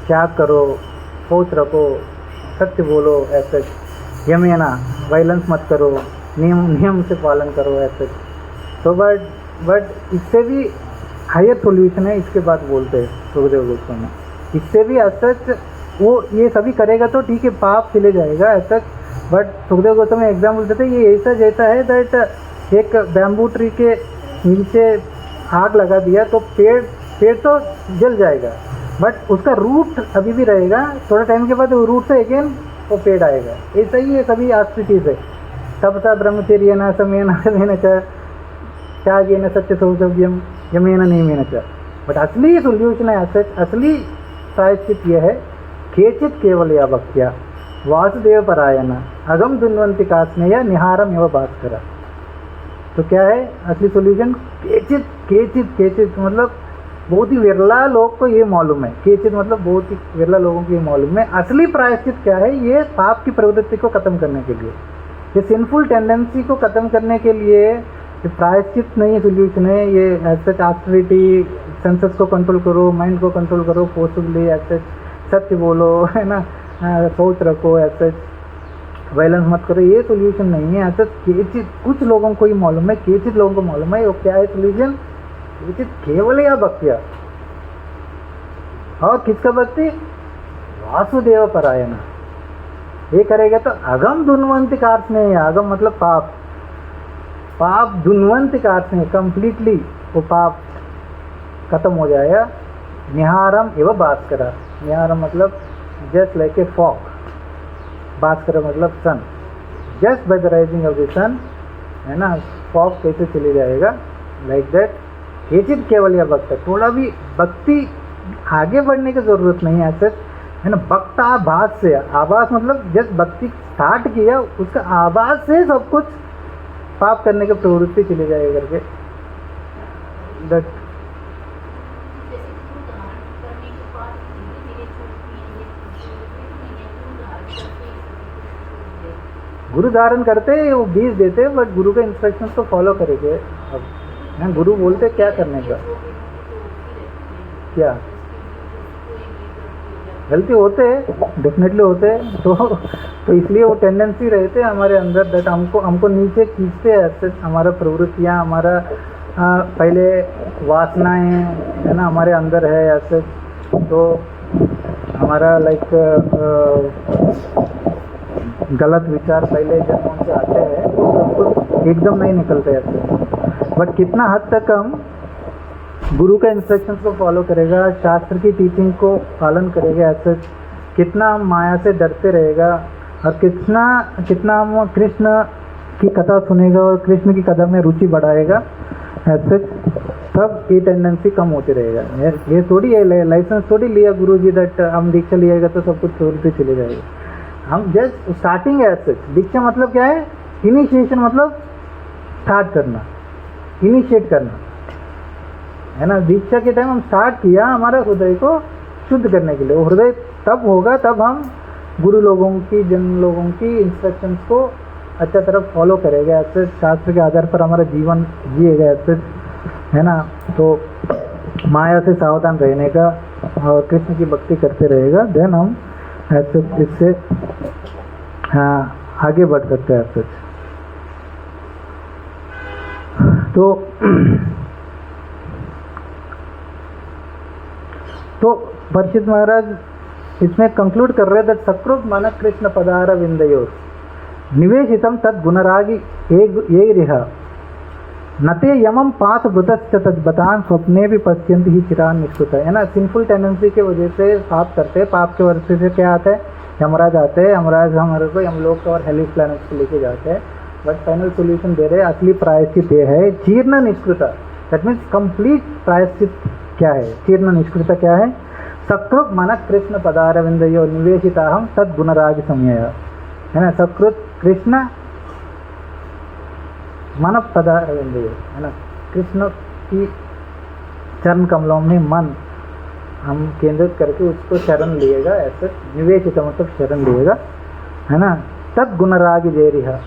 A: त्याग करो, सोच रखो, सत्य बोलो ऐसे। यमेना वायलेंस मत करो, नियम से पालन करो ऐसे। तो बट इससे भी हायर सॉल्यूशन है, इसके बाद बोलते हैं सुखदेव गोस्वामी। इससे भी असच वो ये सभी करेगा तो ठीक है, पाप चले जाएगा ऐसा। बट सुखदेव गोस्वामी एग्जाम्पल देते ये ऐसा जैसा है दैट एक बैम्बू ट्री के नीचे आग लगा दिया तो पेड़ तो जल जाएगा, बट उसका रूट अभी भी रहेगा। थोड़ा टाइम के बाद वो रूट से अगेन वो पेड़ आएगा। ऐसा ही है सभी आस्पिटीज है। तपसा ब्रह्मचर्येण समेन च त्यागेन सत्य शौचव्यम यमेन नियमेन च। बट असली सोल्यूशन है, असली प्रायश्चित यह है केचित केवलया भक्त्या वासुदेव परायण अगम दुन्वंति कास्नेय निहारम एव भास्कर। तो क्या है असली सोल्यूशन? केचित मतलब बहुत ही विरला लोग को ये मालूम है। केचित मतलब बहुत ही विरला लोगों को ये मालूम है। असली प्रायश्चित क्या है? ये पाप की प्रवृत्ति को खत्म करने के लिए, ये सिंफुल टेंडेंसी को खत्म करने के लिए ये प्रायश्चित नहीं सोल्यूशन है। ये एज ऑस्टेरिटी, सेंसेस को कंट्रोल करो, माइंड को कंट्रोल करो फोर्सफुली, ऐसे सत्य बोलो, है ना, सोच रखो, ऐसे वायलेंस मत करो, ये सोल्यूशन नहीं है। ऐसा केचित कुछ लोगों को ही मालूम है, केचित लोगों को मालूम है वो क्या है सोल्यूशन। केचित केवल या भक्तिया, और किसका भक्ति? वासुदेव परायण। ये करेगा तो अगम दुन्वंति कार्स में, अगम मतलब पाप दुन्वंति कार्स में कंप्लीटली वो पाप खत्म हो जाएगा। निहारम एवं भास्कर। निहारम मतलब जस्ट लाइक ए फॉग, भास्कर मतलब sun. Just by the rising of the sun, है ना, फॉग कैसे चले जाएगा, लाइक दैट। केचित केवल या भक्त, थोड़ा भी भक्ति आगे बढ़ने की जरूरत नहीं है ऐसे, है ना। भक्त आभास से, आभास मतलब जस्ट भक्ति स्टार्ट किया उसका आभास से सब कुछ पाप करने की प्रवृत्ति चली जाएगी करके। दैट गुरु धारण करते वो बीज देते, बट गुरु के इंस्ट्रक्शंस को फॉलो करेंगे। अब गुरु बोलते क्या करने का, क्या गलती होते डेफिनेटली होते, तो इसलिए वो टेंडेंसी रहते हैं हमारे अंदर दैट हमको नीचे खींचते हैं ऐसे। हमारा प्रवृत्तियाँ, हमारा पहले वासनाएं, है ना, हमारे अंदर है ऐसे। तो हमारा लाइक गलत विचार पहले जन्मों से आते हैं, तो एकदम नहीं निकलते ऐसे। बट कितना हद तक हम गुरु के इंस्ट्रक्शंस को फॉलो करेगा, शास्त्र की टीचिंग को पालन करेगा ऐसे, कितना हम माया से डरते रहेगा, और कितना हम कृष्ण की कथा सुनेगा और कृष्ण की कथा में रुचि बढ़ाएगा ऐसे, तब ये टेंडेंसी कम होती रहेगा। ये थोड़ी है लाइसेंस थोड़ी लिया गुरु जी दैट हम दीक्षा लिएगा तो सब कुछ छोड़ते चले जाएगा। हम जस्ट स्टार्टिंग है ऐसे। दीक्षा मतलब क्या है? इनिशिएशन मतलब स्टार्ट करना, इनिशिएट करना, है ना। दीक्षा के टाइम हम स्टार्ट किया हमारे हृदय को शुद्ध करने के लिए। वो हृदय तब होगा तब हम गुरु लोगों की, जन लोगों की इंस्ट्रक्शंस को अच्छा तरफ फॉलो करेंगे ऐसे, शास्त्र के आधार पर हमारा जीवन जिएगा ऐसे, है ना। तो माया से सावधान रहने का और कृष्ण की भक्ति करते रहेगा, देन हम ऐसे इससे आगे बढ़ सकते हैं ऐसे। तो परीक्षित महाराज इसमें कंक्लूड कर रहे थे, सकृत मन कृष्ण पदार विंदयो निवेशितम तद गुणरागी ये रिहा नते यमम पास वृतश्च तद्बतान स्वप्ने भी पश्यन्ति ही चिरान निष्कृत, है ना। सिंफुल टेंडेंसी की वजह से पाप करते हैं, पाप के वजह से क्या आता है? यमराज आते हैं, यमराज हमारे को यमलोक और हेलिस प्लैनेट्स को लेके जाते हैं। बट फाइनल सोल्यूशन दे रहे हैं, असली प्रायश्चित ये है चीर्ण निष्कृत। दैट मीन्स कंप्लीट प्रायश्चित क्या है? चीर्ण निष्कृत क्या है? सकृत मन कृष्ण पदारविंदयो निवेशिता हम तद गुणराग समय, है ना। सकृत कृष्ण मन पदारविंदयो, है ना। कृष्ण की चरण कमलों में मन हम केंद्रित करके उसको शरण लिएगा, ऐसे निवेशित मतलब शरण लिएगा, है ना। तद गुणराग जेरिहा,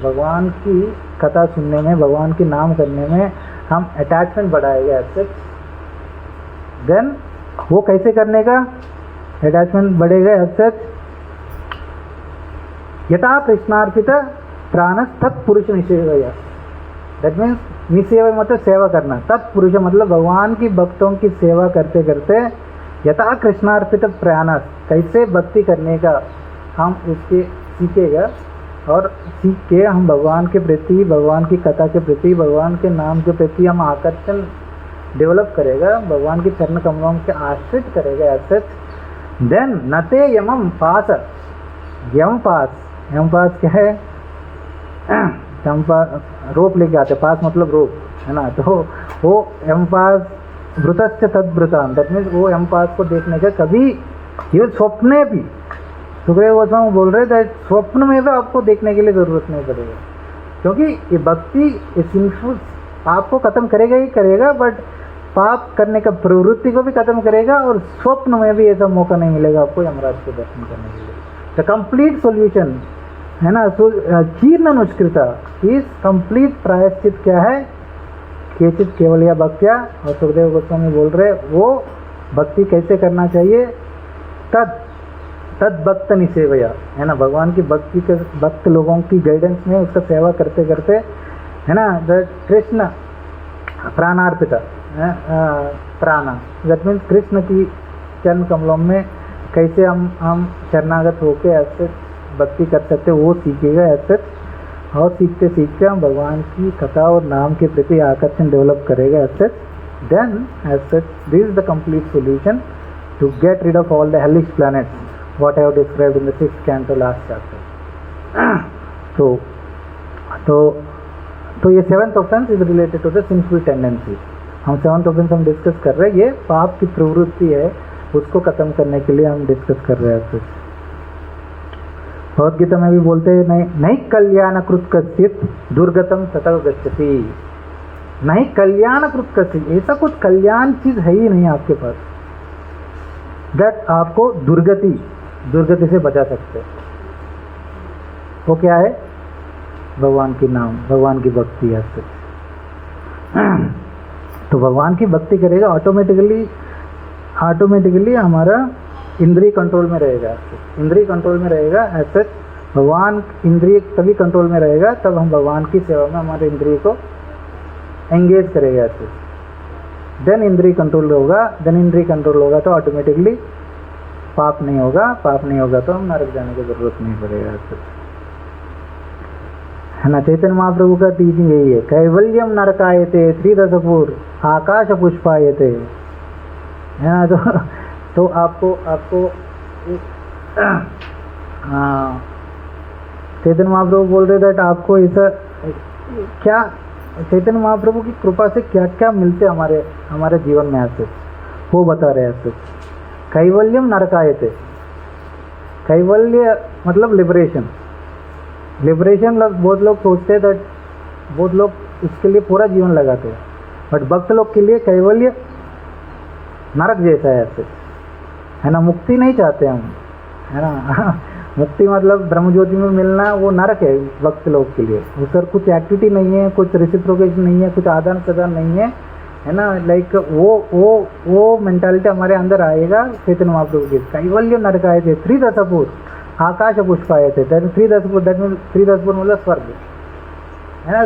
A: भगवान की कथा सुनने में, भगवान की नाम करने में हम अटैचमेंट बढ़ाएगा ऐसे। देन वो कैसे करने का अटैचमेंट बढ़ेगा ऐसे, यथा कृष्णार्पित प्राण तत्पुरुष निषेवया, दैट मीन्स निसेवा मतलब सेवा करना, तत्पुरुष मतलब भगवान की भक्तों की सेवा करते करते, यथा कृष्णार्पित प्राण कैसे भक्ति करने का हम उसके सीखेगा, और सीख के हम भगवान के प्रति, भगवान की कथा के प्रति, भगवान के नाम के प्रति हम आकर्षण डेवलप करेगा, भगवान के चरण कमलों के आश्रित करेगा ऐसे। देन नते यमम पास, यम पास, यम पास क्या है, यम पास रोप लेके आते, पास मतलब रोप, है ना। तो वो यम पास भृतस्य तद्भृतान, दैट मीन्स वो यम पास को देखने का कभी ये स्वप्ने भी, सुखदेव गोस्वामी बोल रहे थे स्वप्न में भी आपको देखने के लिए जरूरत नहीं पड़ेगा, क्योंकि ये भक्ति ये सिंफुल पाप को खत्म करेगा ही करेगा, बट पाप करने का प्रवृत्ति को भी खत्म करेगा, और स्वप्न में भी ऐसा मौका नहीं मिलेगा आपको यमराज के दर्शन करने के लिए। द कंप्लीट सॉल्यूशन, है ना। चीर्ण नुष्कृता इस कंप्लीट प्रायश्चित क्या है, केचित केवल या भक्त्या, और सुखदेव गोस्वामी बोल रहे वो भक्ति कैसे करना चाहिए, तद भक्त निसेवया, है ना। भगवान की भक्ति के भक्त लोगों की गाइडेंस में उसका सेवा करते करते, है ना। द कृष्ण प्राणार्पिता, प्राण दैट मीन्स कृष्ण की चरण कमलों में कैसे हम शरणागत होके ऐसे भक्ति कर सकते वो सीखेगा ऐसे, और सीखते सीखते हम भगवान की कथा और नाम के प्रति आकर्षण डेवलप करेगा ऐसे। देन ऐसे this is the complete solution to get rid of all the hellish planets what I have described in the 6th canto last chapter. तो ये 7th offense is related to the sinful tendency. हम 7th offense हम discuss कर रहे हैं, ये पाप की प्रवृत्ति है, उसको खत्म करने के लिए हम डिस्कस कर रहे हैं। भगवद गीता में भी बोलते हैं नहीं कल्याण कृत कश्चित दुर्गतम ततः गच्छति, नहीं कल्याण कृत कश्चित, ऐसा कुछ कल्याण चीज है ही नहीं आपके पास, दैट आपको दुर्गति से बचा सकते। वो क्या है, भगवान की नाम, भगवान की भक्ति है। तो भगवान की भक्ति करेगा ऑटोमेटिकली हमारा इंद्रिय कंट्रोल में रहेगा, इंद्रिय कंट्रोल में रहेगा। ऐसे भगवान इंद्रिय तभी कंट्रोल में रहेगा तब हम भगवान की सेवा में हमारे इंद्रिय को एंगेज करेगा ऐसे। देन इंद्रिय कंट्रोल होगा तो ऑटोमेटिकली पाप नहीं होगा तो हम नरक जाने की जरूरत नहीं पड़ेगा ऐसे, है ना। चैतन्य महाप्रभु का टीचिंग यही है, कैवल्यम नरकायते त्रिदशपुर आकाश पुष्पायते, है ना। तो आपको चैतन्य महाप्रभु बोल रहे दैट आपको ऐसा क्या, चैतन्य महाप्रभु की कृपा से क्या क्या मिलते हमारे जीवन में ऐसे वो बता रहे हैं ऐसे। कैवल्यम नरकायते, कैवल्य मतलब लिबरेशन बहुत लोग सोचते हैं दैट, बहुत लोग इसके लिए पूरा जीवन लगाते हैं, बट भक्त लोग के लिए कैवल्य नरक जैसा है ऐसे, है ना। मुक्ति नहीं चाहते हम, है ना। मुक्ति मतलब ब्रह्मज्योति में मिलना वो नरक है भक्त लोग के लिए। उधर कुछ एक्टिविटी नहीं है, कुछ रेसिप्रोकेशन नहीं है, कुछ आदान प्रदान नहीं है ना। लाइक वो मेंटालिटी हमारे अंदर आएगा चैतन्य महाप्रभु के। कैवल्य नरकाय थे त्रिदशपुर आकाश पुष्पाए थे, त्रिदशपुर दैट मीन त्रिदशपुर मतलब स्वर्ग, है ना।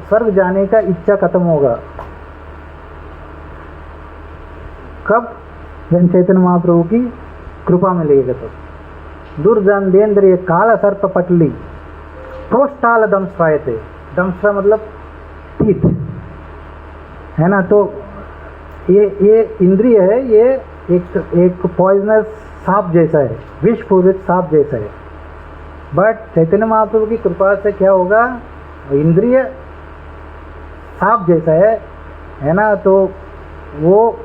A: स्वर्ग जाने का इच्छा खत्म होगा कब, जब चैतन्य महाप्रभु की कृपा मिलेगी। तो दुर्गंधेन्द्रिय काल सर्प पटली प्रोष्टाल दंस्वायते, दंस्वा मतलब टीथ, है ना। तो ये इंद्रिय है, ये एक पॉइजनस सांप जैसा है, विषपूरित सांप जैसा है। बट चैतन्य महाप्रभु की कृपा से क्या होगा, इंद्रिय सांप जैसा है ना। तो वो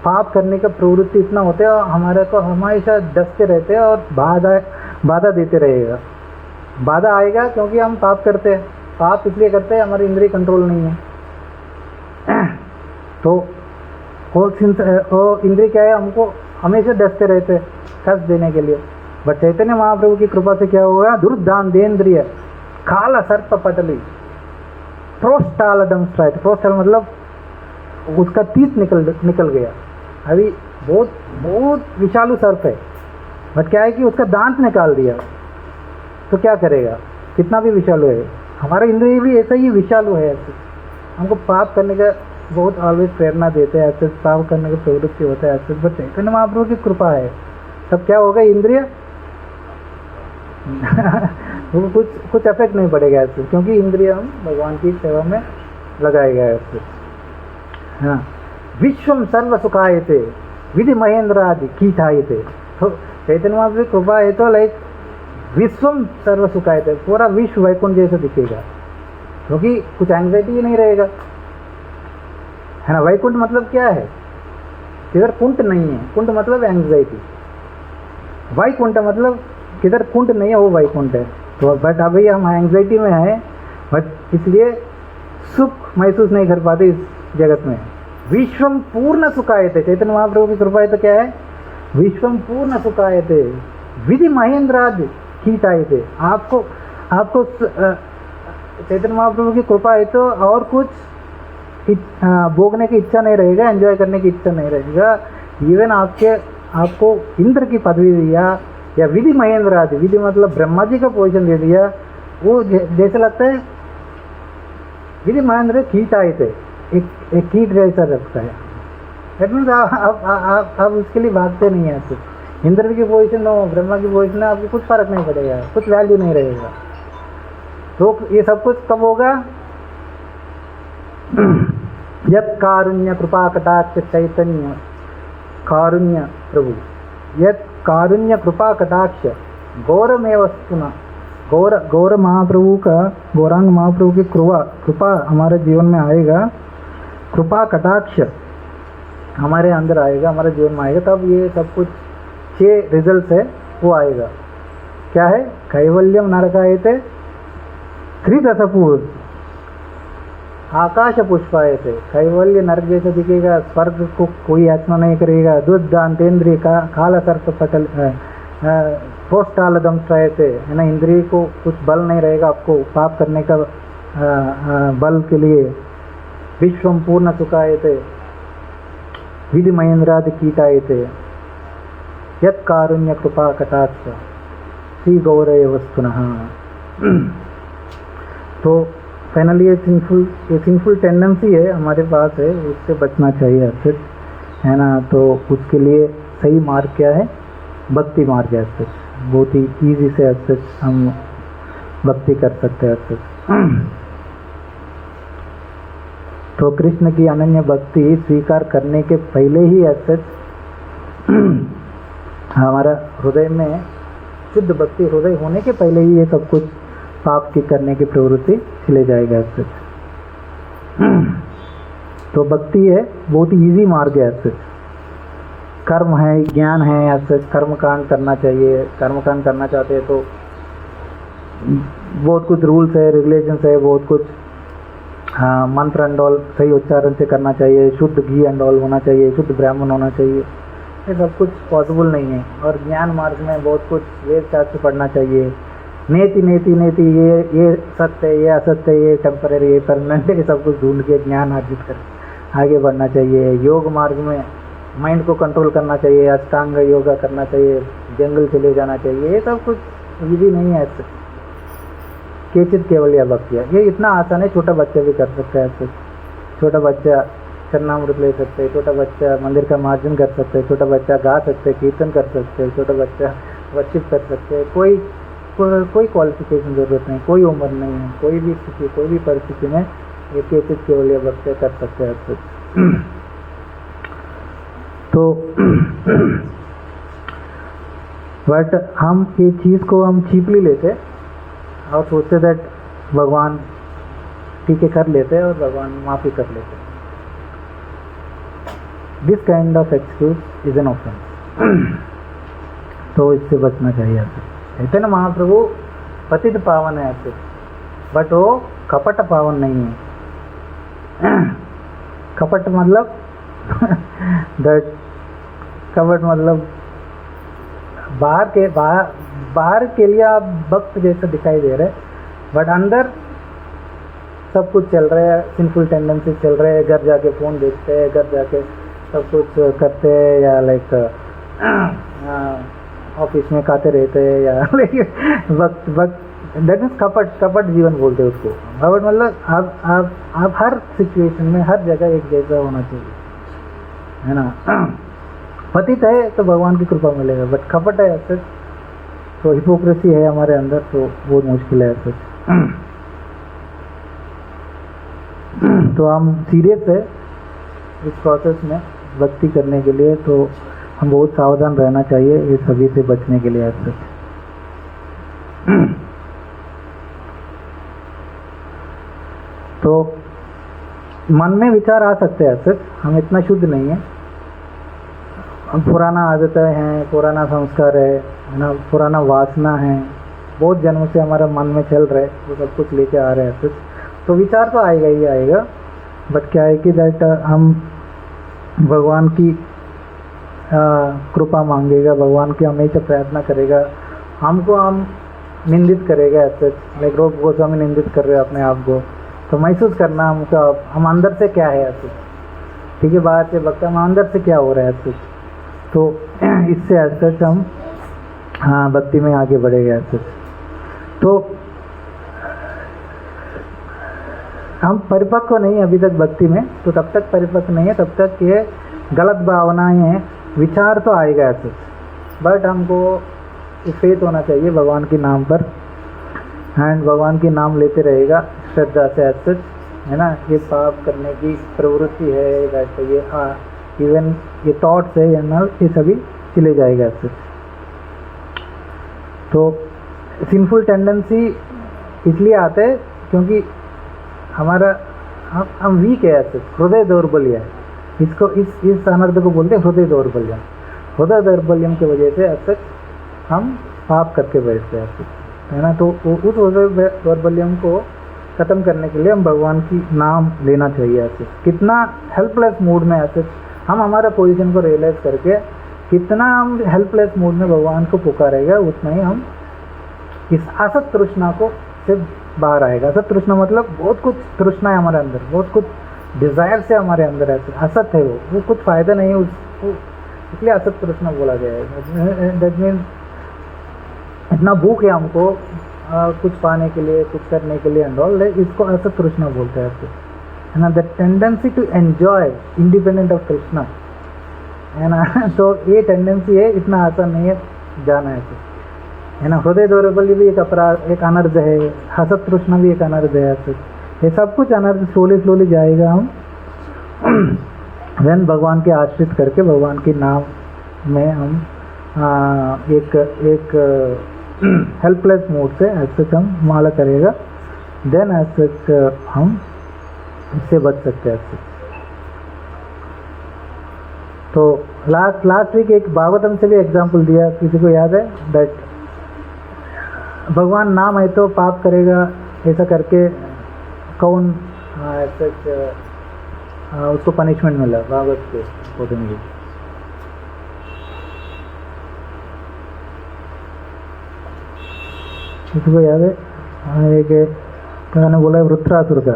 A: पाप करने का प्रवृत्ति इतना होता है और हमारे को हमेशा डसते रहते हैं और बाधा देते रहेगा। बाधा आएगा क्योंकि हम पाप करते हैं, पाप इसलिए करते हैं हमारी इंद्रिय कंट्रोल नहीं है। तो वो इंद्रिय क्या है, हमको हमेशा डसते रहते हैं कष्ट देने के लिए। बट चैतन्य महाप्रभु की कृपा से क्या होगा, दुर्दांतेन्द्रिय काल सर्प पटली प्रोस्टाल दंष्ट्राय। प्रोस्टाल मतलब उसका तीत निकल गया। अभी बहुत बहुत विषालु सर्प है, बट क्या है कि उसका दांत निकाल दिया, तो क्या करेगा, कितना भी विषालु है। हमारा इंद्रिय भी ऐसा ही विषालु है। ऐसे हमको पाप करने का बहुत ऑलवेज प्रेरणा देते हैं, ऐसे पाप करने का प्रवृत्ति होता है ऐसे। बट चैतन्य महाप्रभु की कृपा है, तब क्या होगा, इंद्रिय वो कुछ इफेक्ट नहीं पड़ेगा ऐसे, क्योंकि इंद्रिय हम भगवान की सेवा में लगाए गए ऐसे। हाँ, विश्वम सर्व सुखायते विधि महेंद्र आदि कीटायते। तो चैतन्य महाप्रभु की कृपा है तो लाइक विश्वम सर्व सुखायते, पूरा विश्व वैकुंठ जैसा दिखेगा, क्योंकि कुछ एंग्जाइटी ही नहीं रहेगा, है ना। वैकुंठ मतलब क्या है, किधर कुंठ नहीं है, कुंठ मतलब एंग्जाइटी। वैकुंठ मतलब किधर कुंठ नहीं है वो वैकुंठ है। तो बट अभी हम एंग्जाइटी में हैं, बट इसलिए सुख महसूस नहीं कर पाते इस जगत में। विश्वम पूर्ण सुखायते, चैतन्य महाप्रभु की कृपा है तो क्या है, विश्वम पूर्ण सुखायते विधि महेंद्रादि कीटायते। आपको चैतन्य महाप्रभु की कृपा है तो और कुछ भोगने की इच्छा नहीं रहेगा, एंजॉय करने की इच्छा नहीं रहेगा। इवन आपको इंद्र की पदवी दिया या विधि महेंद्र आदि, विधि मतलब ब्रह्मा जी का पोजीशन दे दिया, वो जैसे लगता है विधि महेंद्र कीट आए थे, एक कीट जैसा लगता है। दैट मीन्स आप उसके लिए भागते नहीं हैं। इंद्र की पोजीशन हो, ब्रह्मा की पोजीशन है, आपको कुछ फर्क नहीं पड़ेगा, कुछ वैल्यू नहीं रहेगा। तो ये सब कुछ कब होगा, यत् कारुण्य कृपा कटाक्ष चैतन्य कारुण्य प्रभु, यत् कारुण्य कृपा कटाक्ष गौरमेव स्तुना। गौर महाप्रभु का, गौरांग महाप्रभु की कृपा हमारे जीवन में आएगा, कृपा कटाक्ष हमारे अंदर आएगा, हमारे जीवन में आएगा, तब ये सब कुछ 6 रिजल्ट है वो आएगा। क्या है, कैवल्यम नरकायते त्रिदशपूर्व आकाश पुष्पाए थे। कैवल्य नरक जैसा दिखेगा, स्वर्ग को कोई याचना नहीं करेगा। दुर्दांतेन्द्रिय काल सर्प पटल पोस्टाल दंष्ट्राय थे, है ना। इंद्रिय को कुछ बल नहीं रहेगा आपको पाप करने का बल के लिए। विश्वम पूर्ण सुखाए थे विधि महेंद्रादि कीटाए थे, यत् कारुण्य कृपा कटाक्ष श्री गौरय वस्तुनः। तो फाइनली ये सिंफुल टेंडेंसी है हमारे पास है, उससे बचना चाहिए अच्छे, है ना। तो उसके लिए सही मार्ग क्या है, भक्ति मार्ग है अच्छे, बहुत ही ईजी से अच्छे हम भक्ति कर सकते हैं अच्छे। तो कृष्ण की अनन्य भक्ति स्वीकार करने के पहले ही अच्छे हमारा हृदय में शुद्ध भक्ति हृदय होने के पहले ही ये सब कुछ पाप की करने की प्रवृत्ति चले जाएगा ऐसे। तो भक्ति है बहुत ही इजी मार्ग है ऐसे। कर्म है, ज्ञान है, ऐसे कर्म कांड करना चाहिए। कर्म कांड करना चाहते हैं तो बहुत कुछ रूल्स है, रेगुलेशंस है, बहुत कुछ हाँ, मंत्र एंड ऑल सही उच्चारण से करना चाहिए, शुद्ध घी एंड ऑल होना चाहिए, शुद्ध ब्राह्मण होना चाहिए। ये सब कुछ पॉसिबल नहीं है। और ज्ञान मार्ग में बहुत कुछ वेद शास्त्र पढ़ना चाहिए, नेति नेति नेति, ये सत्य है, ये असत्य है, ये टेम्पररी, ये परमानेंट, ये सब कुछ ढूंढ के ज्ञान अर्जित कर आगे बढ़ना चाहिए। योग मार्ग में माइंड को कंट्रोल करना चाहिए, अष्टांग योगा करना चाहिए, जंगल चले जाना चाहिए। ये सब कुछ विधि नहीं है ऐसे। केचित केवल या भक्तिया, ये इतना आसान है, छोटा बच्चा भी कर सकता है ऐसे। छोटा बच्चा चरणामृत ले सकते हैं, छोटा बच्चा मंदिर का मार्जन कर सकते हैं, छोटा बच्चा गा सकते हैं, कीर्तन कर सकते हैं, छोटा बच्चा वर्शिप कर सकते हैं। कोई क्वालिफिकेशन जरूरत नहीं, कोई उम्र नहीं है, कोई भी स्थिति, कोई भी परिस्थिति में ये केचित केवल या भक्तिया कर सकते हैं ऐसे। तो बट हम ये चीज़ को हम चीपली लेते और सोचते दैट भगवान ठीक है कर लेते और भगवान माफ़ी कर लेते। This kind of excuse is an offence. तो इससे बचना चाहिए आपको। चैतन्य महाप्रभु पतित पावन है ऐसे, बट वो कपट पावन नहीं है। कपट मतलब दैट कपट मतलब बाहर के लिए आप भक्त जैसे दिखाई दे रहे, बट अंदर सब कुछ चल रहा है, सिंफुल टेंडेंसी चल रहे हैं, घर जाके फ़ोन देखते हैं, घर जाके सब कुछ करते हैं, या लाइक ऑफिस में खाते रहते हैं, या लाइक वक्त दैट मीन्स कपट जीवन बोलते हैं उसको। कपट मतलब आप हर सिचुएशन में हर जगह एक जैसा होना चाहिए, है ना। पतित है तो भगवान की कृपा मिलेगा, बट कपट है ऐसे तो हिपोक्रेसी है हमारे अंदर, तो बहुत मुश्किल है ऐसे। तो हम सीरियस है इस प्रोसेस में भक्ति करने के लिए, तो हम बहुत सावधान रहना चाहिए ये सभी से बचने के लिए ऐसे। तो मन में विचार आ सकते हैं ऐसे, हम इतना शुद्ध नहीं है, हम पुराना आदतें हैं, पुराना संस्कार है ना, पुराना वासना है, बहुत जन्म से हमारा मन में चल रहा है, वो सब कुछ लेके आ रहे हैं ऐसे। तो विचार तो आएगा ही आएगा, बट क्या है कि दैट हम भगवान की कृपा मांगेगा, भगवान की हमेशा प्रार्थना करेगा, हमको हम निंदित करेगा ऐसे, लाइक रूप गोस्वामी निंदित कर रहे हैं अपने आप को, तो महसूस करना हमको हम अंदर से क्या है ऐसे, ठीक है, बाहर से भक्त हम अंदर से क्या हो रहा है ऐसे। तो इससे ऐसे हम भक्ति में आगे बढ़ेगा ऐसे। तो हम परिपक्व नहीं अभी तक भक्ति में, तो तब तक परिपक्व नहीं है, तब तक ये गलत भावनाएं हैं, विचार तो आएगा ऐसे, बट हमको फेथ होना चाहिए भगवान के नाम पर, एंड भगवान के नाम लेते रहेगा श्रद्धा से ऐसे, है ना। ये पाप करने की प्रवृत्ति है, वैसे ये इवन ये थॉट्स है ये सभी चले जाएगा ऐसे। तो सिंफुल टेंडेंसी इसलिए आते हैं क्योंकि हमारा हम वीक है ऐसे, हृदय दौर्बल्य है, इसको इस अनर्थ को बोलते हैं हृदय दौर्बल्य। हृदय दौर्बल्यम की वजह से ऐसे हम पाप करके बैठते हैं ऐसे, है ना। तो उस हृदय दौर्बल्यम को ख़त्म करने के लिए हम भगवान की नाम लेना चाहिए ऐसे। कितना हेल्पलेस मूड में ऐसे हम हमारा पोजीशन को रियलाइज़ करके कितना हम हेल्पलेस मूड में भगवान को पुकारेगा, उतना ही हम इस असत तृष्णा को से बाहर आएगा। असत तृष्णा मतलब बहुत कुछ तृष्णा है हमारे अंदर, बहुत कुछ डिज़ायर से हमारे अंदर है, असत है वो कुछ फ़ायदा नहीं है उसको, इसलिए असत तृष्णा बोला गया है। दैट मीन्स इतना भूख है हमको कुछ पाने के लिए, कुछ करने के लिए एंड ऑल, इसको असत तृष्णा बोलते हैं, है ना। The tendency to enjoy independent of Krishna, है ना। तो ये टेंडेंसी है, इतना आसान नहीं है जाना है ना। हृदय दौर्बल्य भी एक अपराध, एक अनर्थ है, हसत तृष्णा भी एक अनर्थ है ऐसे। ये सब कुछ अनर्थ स्लोली जाएगा हम वेन भगवान के आश्रित करके भगवान के नाम में हम एक हेल्पलेस मूड से ऐसे हम माला करेगा, देन ऐसे हम इससे बच सकते हैं ऐसे। तो लास्ट वीक एक भागवतम से भी एग्जाम्पल दिया, किसी को याद है? दैट भगवान नाम है तो पाप करेगा, ऐसा करके कौन ऐसे उसको पनिशमेंट मिला भागवत के अकॉर्डिंगली। किसी को याद है? एक क्या बोला है, वृत्रासुर का,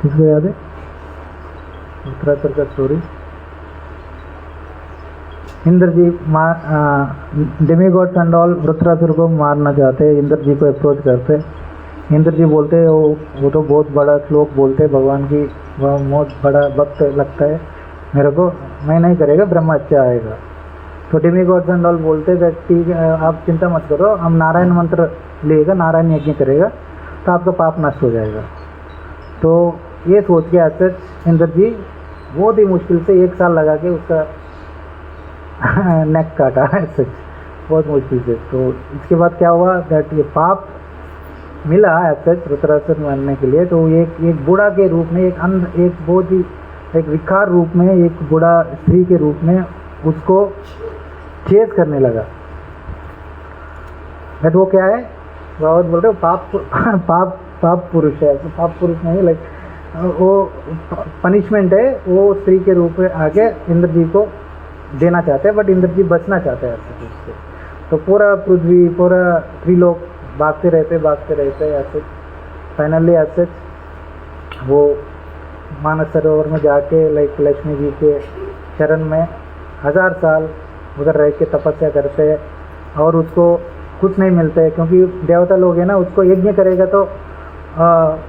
A: किसको याद है वृत्रासुर का story? Indra ji demigods and all Vritrasur को मारना चाहते हैं, इंद्र जी को अप्रोच करते। इंद्र जी बोलते हैं वो तो बहुत बड़ा श्लोक बोलते हैं भगवान की, वह बहुत बड़ा भक्त लगता है मेरे को, मैं नहीं करेगा, ब्रह्मा अच्छा आएगा। तो डेमीगॉड्स एंड ऑल बोलते हैं ठीक है, आप चिंता मत करो, हम नारायण मंत्र लेगा, नारायण यज्ञ करेगा तो आपका पाप नष्ट हो जाएगा। तो ये सोच के ऐसे इंद्र जी बहुत ही मुश्किल से 1 साल लगा के उसका नेक काटा ऐसे, बहुत मुश्किल से। तो इसके बाद क्या हुआ, दैट ये पाप मिला ऐसे वृत्रासुर मरने के लिए। तो एक बूढ़ा के रूप में एक बहुत ही एक विकार रूप में, एक बूढ़ा स्त्री के रूप में उसको चेस करने लगा। बट वो क्या है, बहुत बोल रहे हो पाप पुरुष है। तो पाप पुरुष नहीं, लाइक वो पनिशमेंट है, वो स्त्री के रूप में आके इंद्र जी को देना चाहते हैं, बट इंद्र जी बचना चाहते हैं ऐसे उससे। तो पूरा पृथ्वी, पूरा त्रिलोक भागते रहते ऐसे। फाइनली ऐसे वो मानस सरोवर में जाके लाइक लक्ष्मी जी के शरण में 1000 साल उधर रह के तपस्या करते हैं, और उसको कुछ नहीं मिलता है, क्योंकि देवता लोग हैं ना, उसको यज्ञ करेगा तो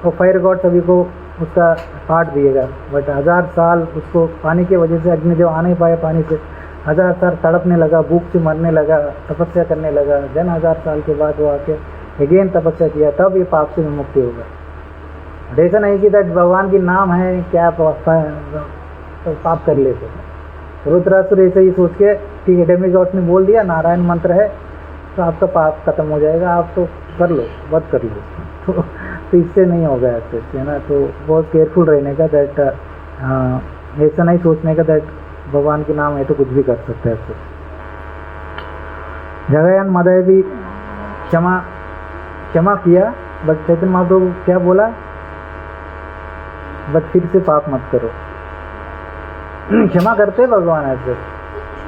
A: वो फायर गॉड सभी को उसका पाठ दिएगा। बट 1000 साल उसको पानी की वजह से अग्निदेव आ नहीं पाए पानी से, 1000 साल तड़पने लगा, भूख से मरने लगा, तपस्या करने लगा। देन 1000 साल के बाद वो आके अगेन तपस्या किया, तब ये पाप से मुक्ति होगा। ऐसा नहीं कि दैट भगवान की नाम है क्या तो पाप कर लेते। रुद्रासुर ऐसे ही सोच के ठीक है, डेमिगॉड ने बोल दिया नारायण मंत्र है तो आपका पाप खत्म हो जाएगा, आप तो कर लो, वध कर लो। तो इससे नहीं होगा ऐसे, है ना। तो बहुत केयरफुल रहने का, दैट ऐसा नहीं सोचने का दैट भगवान के नाम है तो कुछ भी कर सकते हैं ऐसे। जगयान मदय भी क्षमा किया, बट चैतन्य महाप्रभु क्या बोला, बट फिर से पाप मत करो। क्षमा करते भगवान ऐसे,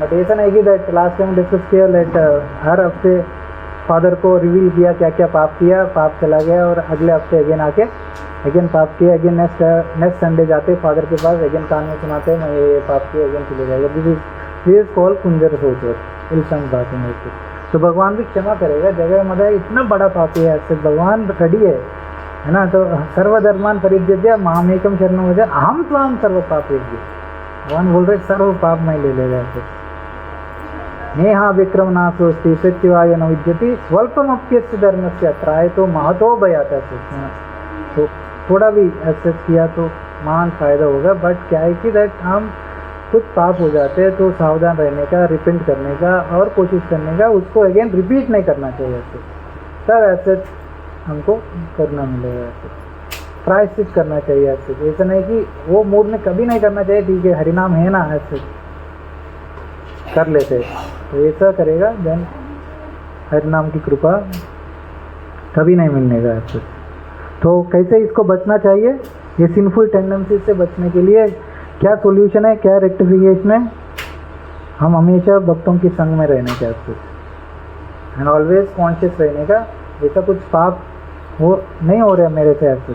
A: बट ऐसा नहीं कि दैट लास्ट टाइम डिस्कस किया, लाइक हर हफ्ते फादर को रिवील किया क्या क्या पाप किया, पाप चला गया, और अगले हफ्ते अगेन आके अगेन पाप किया, अगेन नेक्स्ट संडे जाते फादर के पास, अगेन कान में सुनाते मैं ये पाप किया, अगेन चले जाएगा। दिस इज कॉल्ड कुंजर सोच इल्सम बातें में। तो भगवान भी क्षमा करेगा। जगह मदय इतना बड़ा पापी है ऐसे, भगवान रेडी है ना। तो सर्वधर्मान परित्यज्य मामेकम शरणं व्रज अहम त्वां सर्व पापेभ्यो, भगवान बोल रहे सर्व पाप मैं ले लेगा ऐसे। नेहा विक्रम नाशोस्ति सत्यवाय न विद्यति स्वल्पमप्यस्य धर्मस्य त्रायतो महतो भयात्। तो थोड़ा भी ऐसे किया तो महान फायदा होगा। बट क्या है कि दैट हम कुछ पाप हो जाते हैं तो सावधान रहने का, रिपेंट करने का और कोशिश करने का, उसको अगेन रिपीट नहीं करना चाहिए ऐसे, तब ऐसे हमको करना मिलेगा। ऐसे प्रायश्चित करना चाहिए ऐसे, ऐसा नहीं कि वो मूड में कभी नहीं करना चाहिए। ठीक है हरिनाम है ना, ऐसे कर लेते, तो ऐसा करेगा देन हरिनाम की कृपा कभी नहीं मिलने का ऐसे। तो कैसे इसको बचना चाहिए, ये सिंफुल टेंडेंसी से बचने के लिए क्या सॉल्यूशन है, क्या रेक्टिफिकेशन है, हम हमेशा भक्तों की संग में रहने का ऐसे, एंड ऑलवेज कॉन्शियस रहने का, ऐसा कुछ पाप हो नहीं हो रहा मेरे से ऐसे।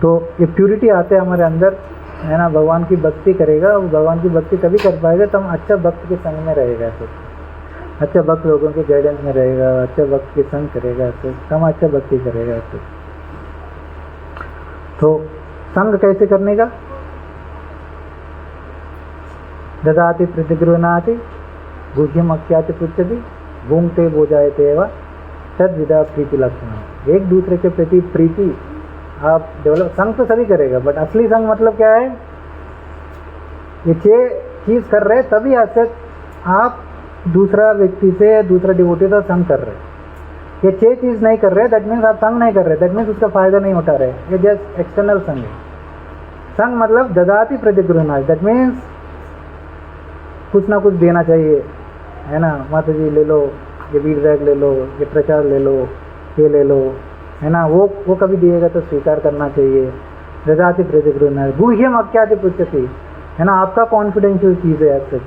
A: तो ये प्यूरिटी आते हैं हमारे अंदर, है ना। भगवान की भक्ति करेगा, वो भगवान की भक्ति तभी कर पाएगा तब अच्छा भक्त के संग में रहेगा ऐसे, अच्छा भक्त लोगों के गाइडेंस में रहेगा, अच्छा भक्त के संग करेगा ऐसे, तब अच्छा भक्ति करेगा ऐसे। तो संग कैसे करने का, ददाति प्रतिगृह्णाति गुह्यम अख्याति पृच्छति भूंगते भोजायते एवं तद विदा प्रीति लक्षण। एक दूसरे के प्रति प्रीति आप डेवलप, संग तो सभी करेगा, बट असली संग मतलब क्या है, ये 6 चीज कर रहे तभी ऐसे आप दूसरा व्यक्ति से, दूसरा डिवोटी से संग कर रहे। ये 6 चीज नहीं कर रहे दैट मीन्स आप संग नहीं कर रहे, दैट मीन्स उसका फायदा नहीं उठा रहे, ये जस्ट एक्सटर्नल संग है। संग मतलब ददाति प्रतिगृह्णाति, दैट मीन्स कुछ ना कुछ देना चाहिए, है ना। माता जी ले लो, ये फीडबैक ले लो, ये प्रचार ले लो, ये ले लो, है ना। वो कभी दिएगा तो स्वीकार करना चाहिए। ददाति प्रतिगृह्णाति गुह्यम अख्याति पृच्छति, है ना। आपका कॉन्फिडेंशियल चीज़ है ऐसे,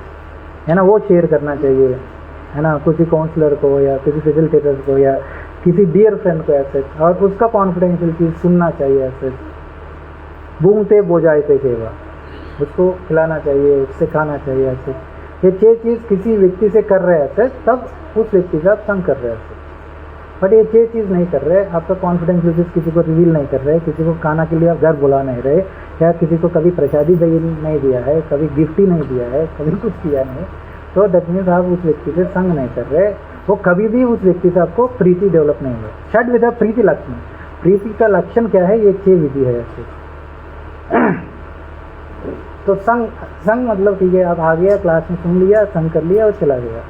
A: है ना, वो शेयर करना चाहिए, है ना, किसी काउंसलर को या किसी फैसिलिटेटर को या किसी डियर फ्रेंड को ऐसे, और उसका कॉन्फिडेंशियल चीज़ सुनना चाहिए ऐसे। भूंगते बोजायते सेवा, उसको खिलाना चाहिए, उससे खाना चाहिए ऐसे। ये 6 चीज़ किसी व्यक्ति से कर रहे हैं ऐसे, तब उस व्यक्ति का आप संग कर रहे हैं ऐसे। बट ये 6 चीज़ नहीं कर रहे, आपका कॉन्फिडेंशियल चीज़ किसी को रिवील नहीं कर रहे, किसी को खाना के लिए आप घर बुला नहीं रहे, या किसी को कभी प्रसादी नहीं दिया है, कभी गिफ्ट ही नहीं दिया है, कभी कुछ किया नहीं, तो दैट मीन्स आप उस व्यक्ति से संग नहीं कर रहे। वो कभी भी उस व्यक्ति से आपको प्रीति डेवलप नहीं हुआ। षड विधा प्रीति लक्षण, प्रीति का लक्षण क्या है, ये 6 विधि है ऐसे। तो संग मतलब ठीक है, आप आ गया क्लास में सुन लिया, संग कर लिया और चला गया,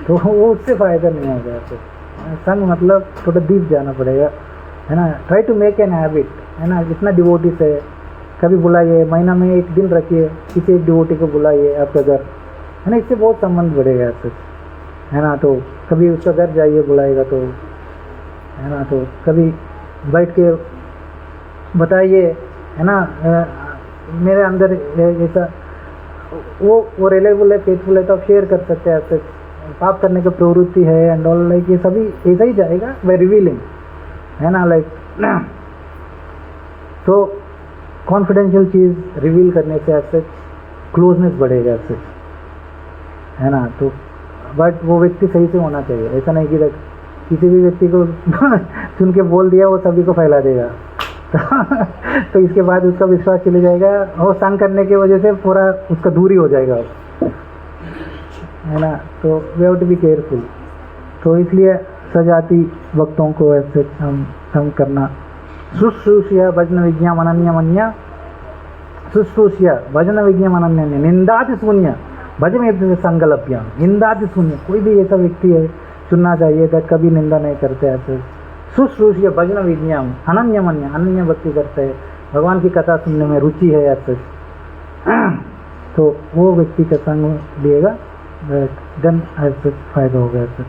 A: तो वो उससे फ़ायदा नहीं होगा ऐसे। संग मतलब थोड़ा डीप जाना पड़ेगा, है ना। Try to make an habit, है ना। जितना डिवोटीज है, कभी बुलाइए, महीना में एक दिन रखिए, किसी एक डिवोटी को बुलाइए आपका घर, है ना, इससे बहुत संबंध बढ़ेगा आपसे, है ना। तो कभी उसका घर जाइए बुलाएगा तो, है ना, तो कभी बैठ के बताइए, है ना, मेरे अंदर ऐसा वो रिलेबल है, फेथफुल है, तो आप शेयर कर सकते हैं आपसे, पाप करने की प्रवृत्ति है एंड ऑल, लाइक ये सभी ऐसा ही जाएगा बाय रिवीलिंग, है ना, लाइक तो कॉन्फिडेंशियल चीज़ रिवील करने से आपसे क्लोजनेस बढ़ेगा आपसे, है ना। तो बट वो व्यक्ति सही से होना चाहिए, ऐसा नहीं कि किसी भी व्यक्ति को सुन के बोल दिया वो सभी को फैला देगा तो इसके बाद उसका विश्वास चले जाएगा और संग करने की वजह से पूरा उसका दूरी हो जाएगा, है ना। तो we have to be careful. तो इसलिए सजाति भक्तों को ऐसे हम संग करना, शुश्रूष्य भजन विज्ञा अनन्य मन्य, शुश्रूष्य भजन विज्ञा अनन्य, निंदाति शून्य भज में संकल्प्य, निंदाति शून्य, कोई भी ऐसा व्यक्ति है चुनना चाहिए दैट कभी निंदा नहीं करते ऐसे, शुश्रूष्य भजन विज्ञान अनन्य मन्य, अनन्य भक्ति करते हैं, भगवान की कथा सुनने में रुचि है ऐसे, तो वो व्यक्ति का संग लिएगा, देन ऐसे फायदा होगा ऐसे।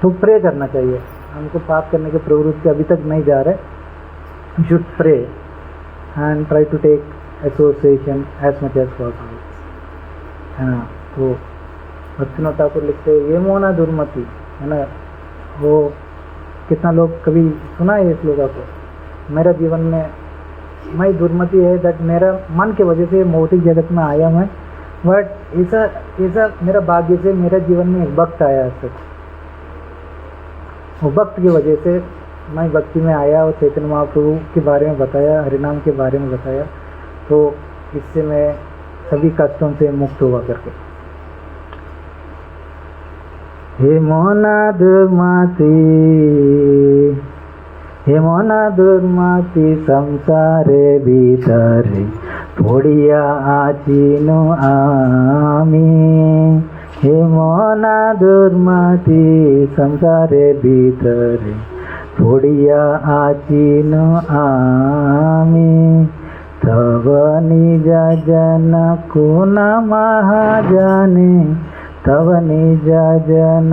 A: तो प्रे करना चाहिए, हमको पाप करने के प्रवृत्ति अभी तक नहीं जा रहे, you should pray and try to take association as much as possible, है ना। तो भक्तिनाथ ठाकुर लिखते हैं ये मोना दुर्मति, है ना, वो कितना लोग कभी सुना है इस लोगों को, मेरा जीवन में मैं दुर्मति है दैट मेरा मन के वजह से भौतिक जगत में आया मैं, बट ऐसा मेरा भाग्य से मेरा जीवन में एक वक्त आया सच, वो वक्त की वजह से मैं भक्ति में आया और चैतन्य महाप्रभु के बारे में बताया, हरिनाम के बारे में बताया, तो इससे मैं सभी कष्टों से मुक्त हुआ करके। हे मोना दुर्मति, हे मोना दुर्मति संसारे भीतरे पड़िया आचिनो आमी, हे मोना दुर्मति संसारे भीतरे पड़िया आचिनो आमी, तव निज जन कुन महाजने, तव निज जन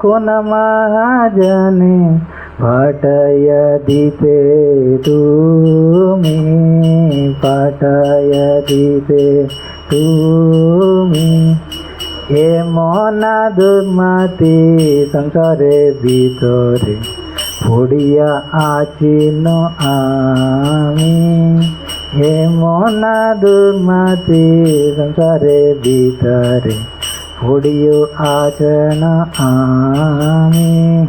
A: कुन महाजने, पाठय दीते तुमी, पाठय दीते तुमी, हे मोना दुर्मति संसारे भीतरे पड़िया आचिनो आमी, हे मोना दुर्मति संसारे भीतरे पड़ियो आचरण आमी।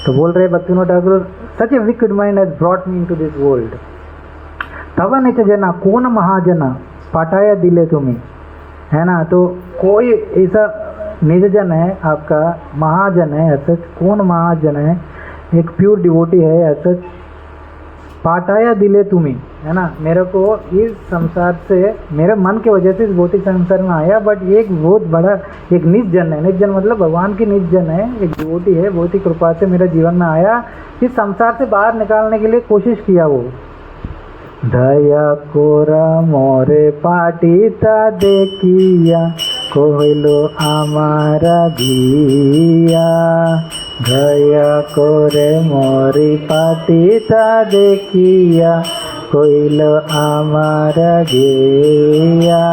A: तो बोल रहे Bhaktinath Thakur, such a wicked mind has brought me into this world, तव निज जना कौन महाजना पाठाया दिले तुम्हें, है ना। तो कोई ऐसा निज जन है आपका, महाजन है ऐसा, कौन महाजन है, एक प्योर डिवोटी है ऐसा, पाठाया दिले तुम्हें, है ना, मेरे को इस संसार से मेरे मन की वजह से इस भौतिक संसार में आया, बट एक बहुत बड़ा एक निज जन है, निज जन मतलब भगवान की निज जन है, एक डिवोटी है, बहुत ही कृपा से मेरे जीवन में आया, इस संसार से बाहर निकालने के लिए कोशिश किया वो। दया कोरा मोरे पाटिता देखिया, कोहिलो आमारा गिया, दया कोरे मोरी पाटिता देखिया, कोहिलो आमारा गिया,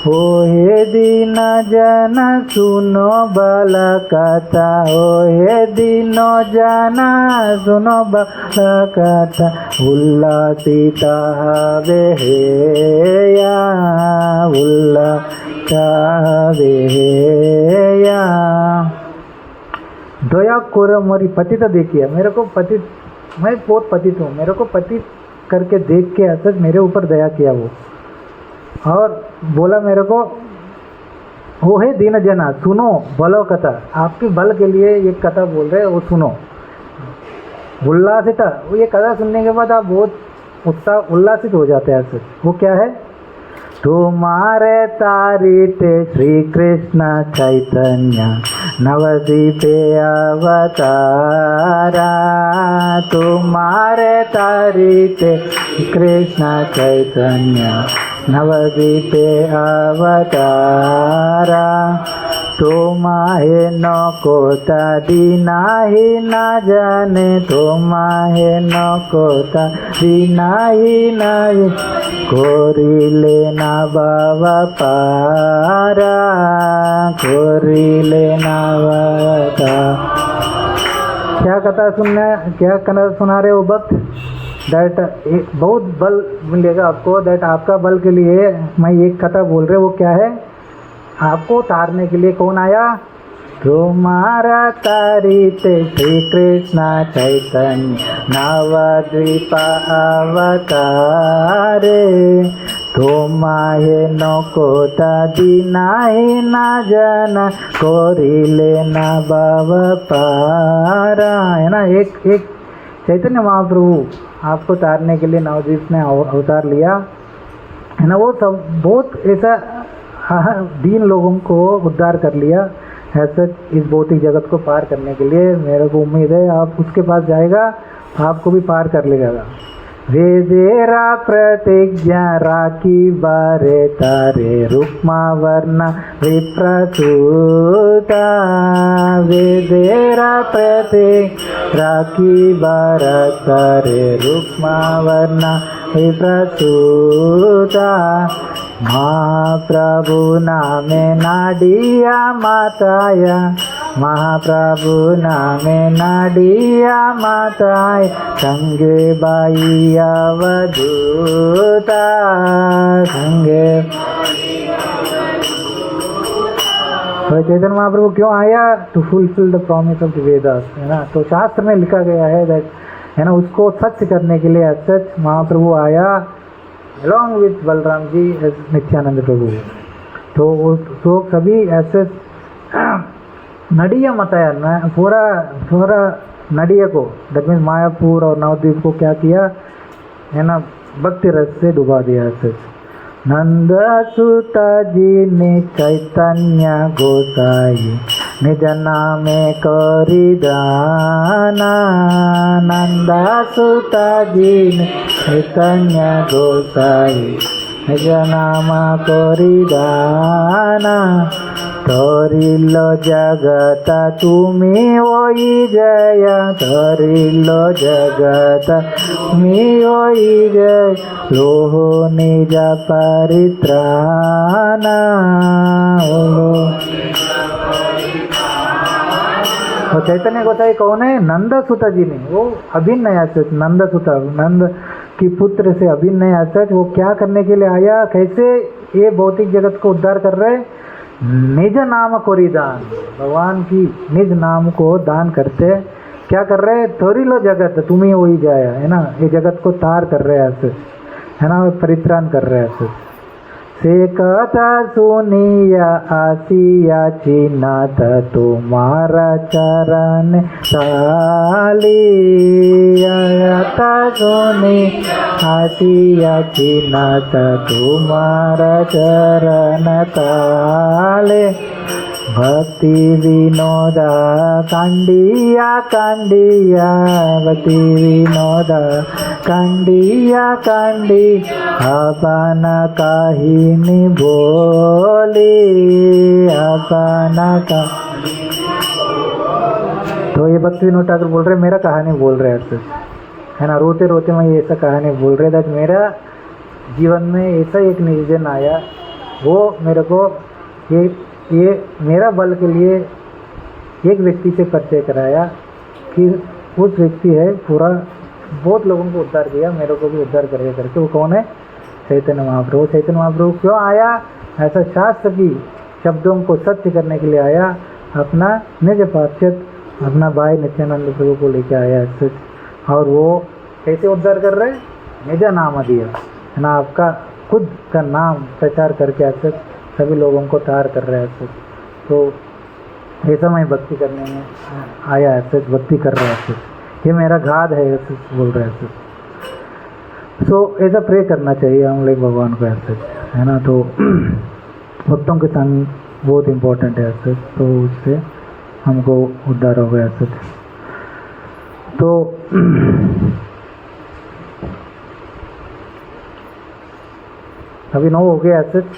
A: ओहे दीन जन सुनो बल कथा, ओहे दीनो जना सुनो बल कथा, उल्लासित हवे हेया, उल्लासित हवे हेया। दया कोरे मोरी पतित देखिए, मेरे को पतित, मैं बहुत पतित हूँ, मेरे को पतित करके देख के असज मेरे ऊपर दया किया वो, और बोला मेरे को वो है दीन जना सुनो बलो कथा, आपकी बल के लिए ये कथा बोल रहे हैं, वो सुनो। उल्लासित, वो ये कथा सुनने के बाद आप बहुत उत्साह उल्लासित हो जाते हैं ऐसे। वो क्या है, तुम्हारे तारीते श्री कृष्ण चैतन्य नवद्वीपे अवतारा। तुम्हारे तारीते कृष्ण चैतन्य नवद्वीपे अवतारा। तुम्हारे न कोता दीना ही न जाने, तुम्हारे न कोता दीना ही न कोरी लेना बाबा पारा, कोरी लेना बाबा। क्या कथा सुना रहे हो भक्त? दैट बहुत बल मिलेगा आपको, दैट आपका बल के लिए मैं एक कथा बोल रहे, वो क्या है? आपको उतारने के लिए कौन आया? तुम्हारा तारीते श्री कृष्ण चैतन्य नवद्वीप अवतारे। तुम्हारे न कोता दीना ही न जाना, कोरी लेना बाबा पारा। है ना, एक चैतन्य महाप्रभु आपको उतारने के लिए नवद्वीप में अवतार लिया, है ना। वो सब बहुत ऐसा दीन लोगों को उद्धार कर लिया। ऐसा इस भौतिक जगत को पार करने के लिए मेरे को उम्मीद है आप उसके पास जाएगा, आपको भी पार कर लेगा। वेदेरा प्रतिज्ञा राखी बारे तारे, रुक्मा वर्ण विप्रसूता। वेदेरा प्रतिज्ञा राखी बारे तारे, रुक्मा वर्ण विप्रसूता। महाप्रभु नामे नाडिया माताया, महाप्रभु नामे नाडिया माताया। संगे बाई अवधूता, संगे। तो चैतन्य महाप्रभु क्यों आया? To fulfil the promise of the Vedas, है ना। तो शास्त्र में लिखा गया है दैट, है ना, उसको सत्य करने के लिए सच महाप्रभु आया along with बलराम जी नित्यानंद प्रभु। तो सभी ऐसे नडिया मताया ना, पूरा नडिया को, दैट मीन्स मायापुर और नवद्वीप को क्या किया, है ना, भक्ति रस से डुबा दिया ऐसे। नंद सुता जी ने चैतन्य गोसाई निज नामे करी दाना। नंद सुता जी ने चैतन्य गोसाई निज नाम करी दाना। तोरिलो जगत तुम्ही ओई जय, तोरिलो जगत तुम्ही ओई जय। लोहो निज परित्राणा, तो चैतन्य गोसाई कौन है? नंद सुता जी ने, वो अभिन्न है सच। नंद सुता, नंद की पुत्र से अभिन्न है सच। वो क्या करने के लिए आया? कैसे ये भौतिक जगत को उद्धार कर रहे? निज नाम कोरी दान, भगवान की निज नाम को दान करते क्या कर रहे? तोरिलो जगत तुम्हें वही जाया, है ना, ये जगत को तार कर रहे ऐसे, है ना, परित्राण कर रहे ऐसे। से कथा सुनिया आसिया चिन्हत तुम्हारा चरण सालिया। सुनी आसिया चिन्हत तुम्हारा चरण ताले। भक्ति विनोदा कांडिया कांडिया, भक्ति विनोदा कांडिया कांडी। अपन काहिनी बोली, अपन का। तो ये भक्ति विनोद ठाकुर बोल रहे मेरा कहानी बोल रहे हैं, है ना। रोते रोते मैं ये ऐसा कहानी बोल रहे थे। मेरा जीवन में ऐसा एक निर्जन आया, वो मेरे को ये मेरा बल के लिए एक व्यक्ति से परिचय कराया कि उस व्यक्ति है पूरा बहुत लोगों को उद्धार किया, मेरे को भी उद्धार करेगा करके। वो कौन है? चैतन्य महाप्रभु। चैतन्य महाप्रभु क्यों आया? ऐसा शास्त्र की शब्दों को सत्य करने के लिए आया। अपना निज पार्षद, अपना भाई नित्यानंद प्रभु को लेके आया सच। और वो कैसे उद्धार कर रहे? निज नाम दिया, है ना, आपका खुद का नाम प्रचार करके ऐसे सभी लोगों को तार कर रहे हैं। तो ऐसा मैं भक्ति करने में आया ऐसे, भक्ति कर रहा है, ये मेरा घात है ऐसे बोल रहे हैं। सो ऐसा प्रे करना चाहिए हम लोग भगवान को ऐसे, है ना। तो भक्तों के संग बहुत इम्पोर्टेंट है सच, तो उससे हमको उद्धार हो गया सच। तो अभी 9 हो गया सच,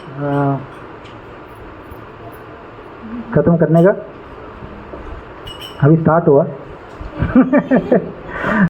A: खत्म करने का, अभी स्टार्ट हुआ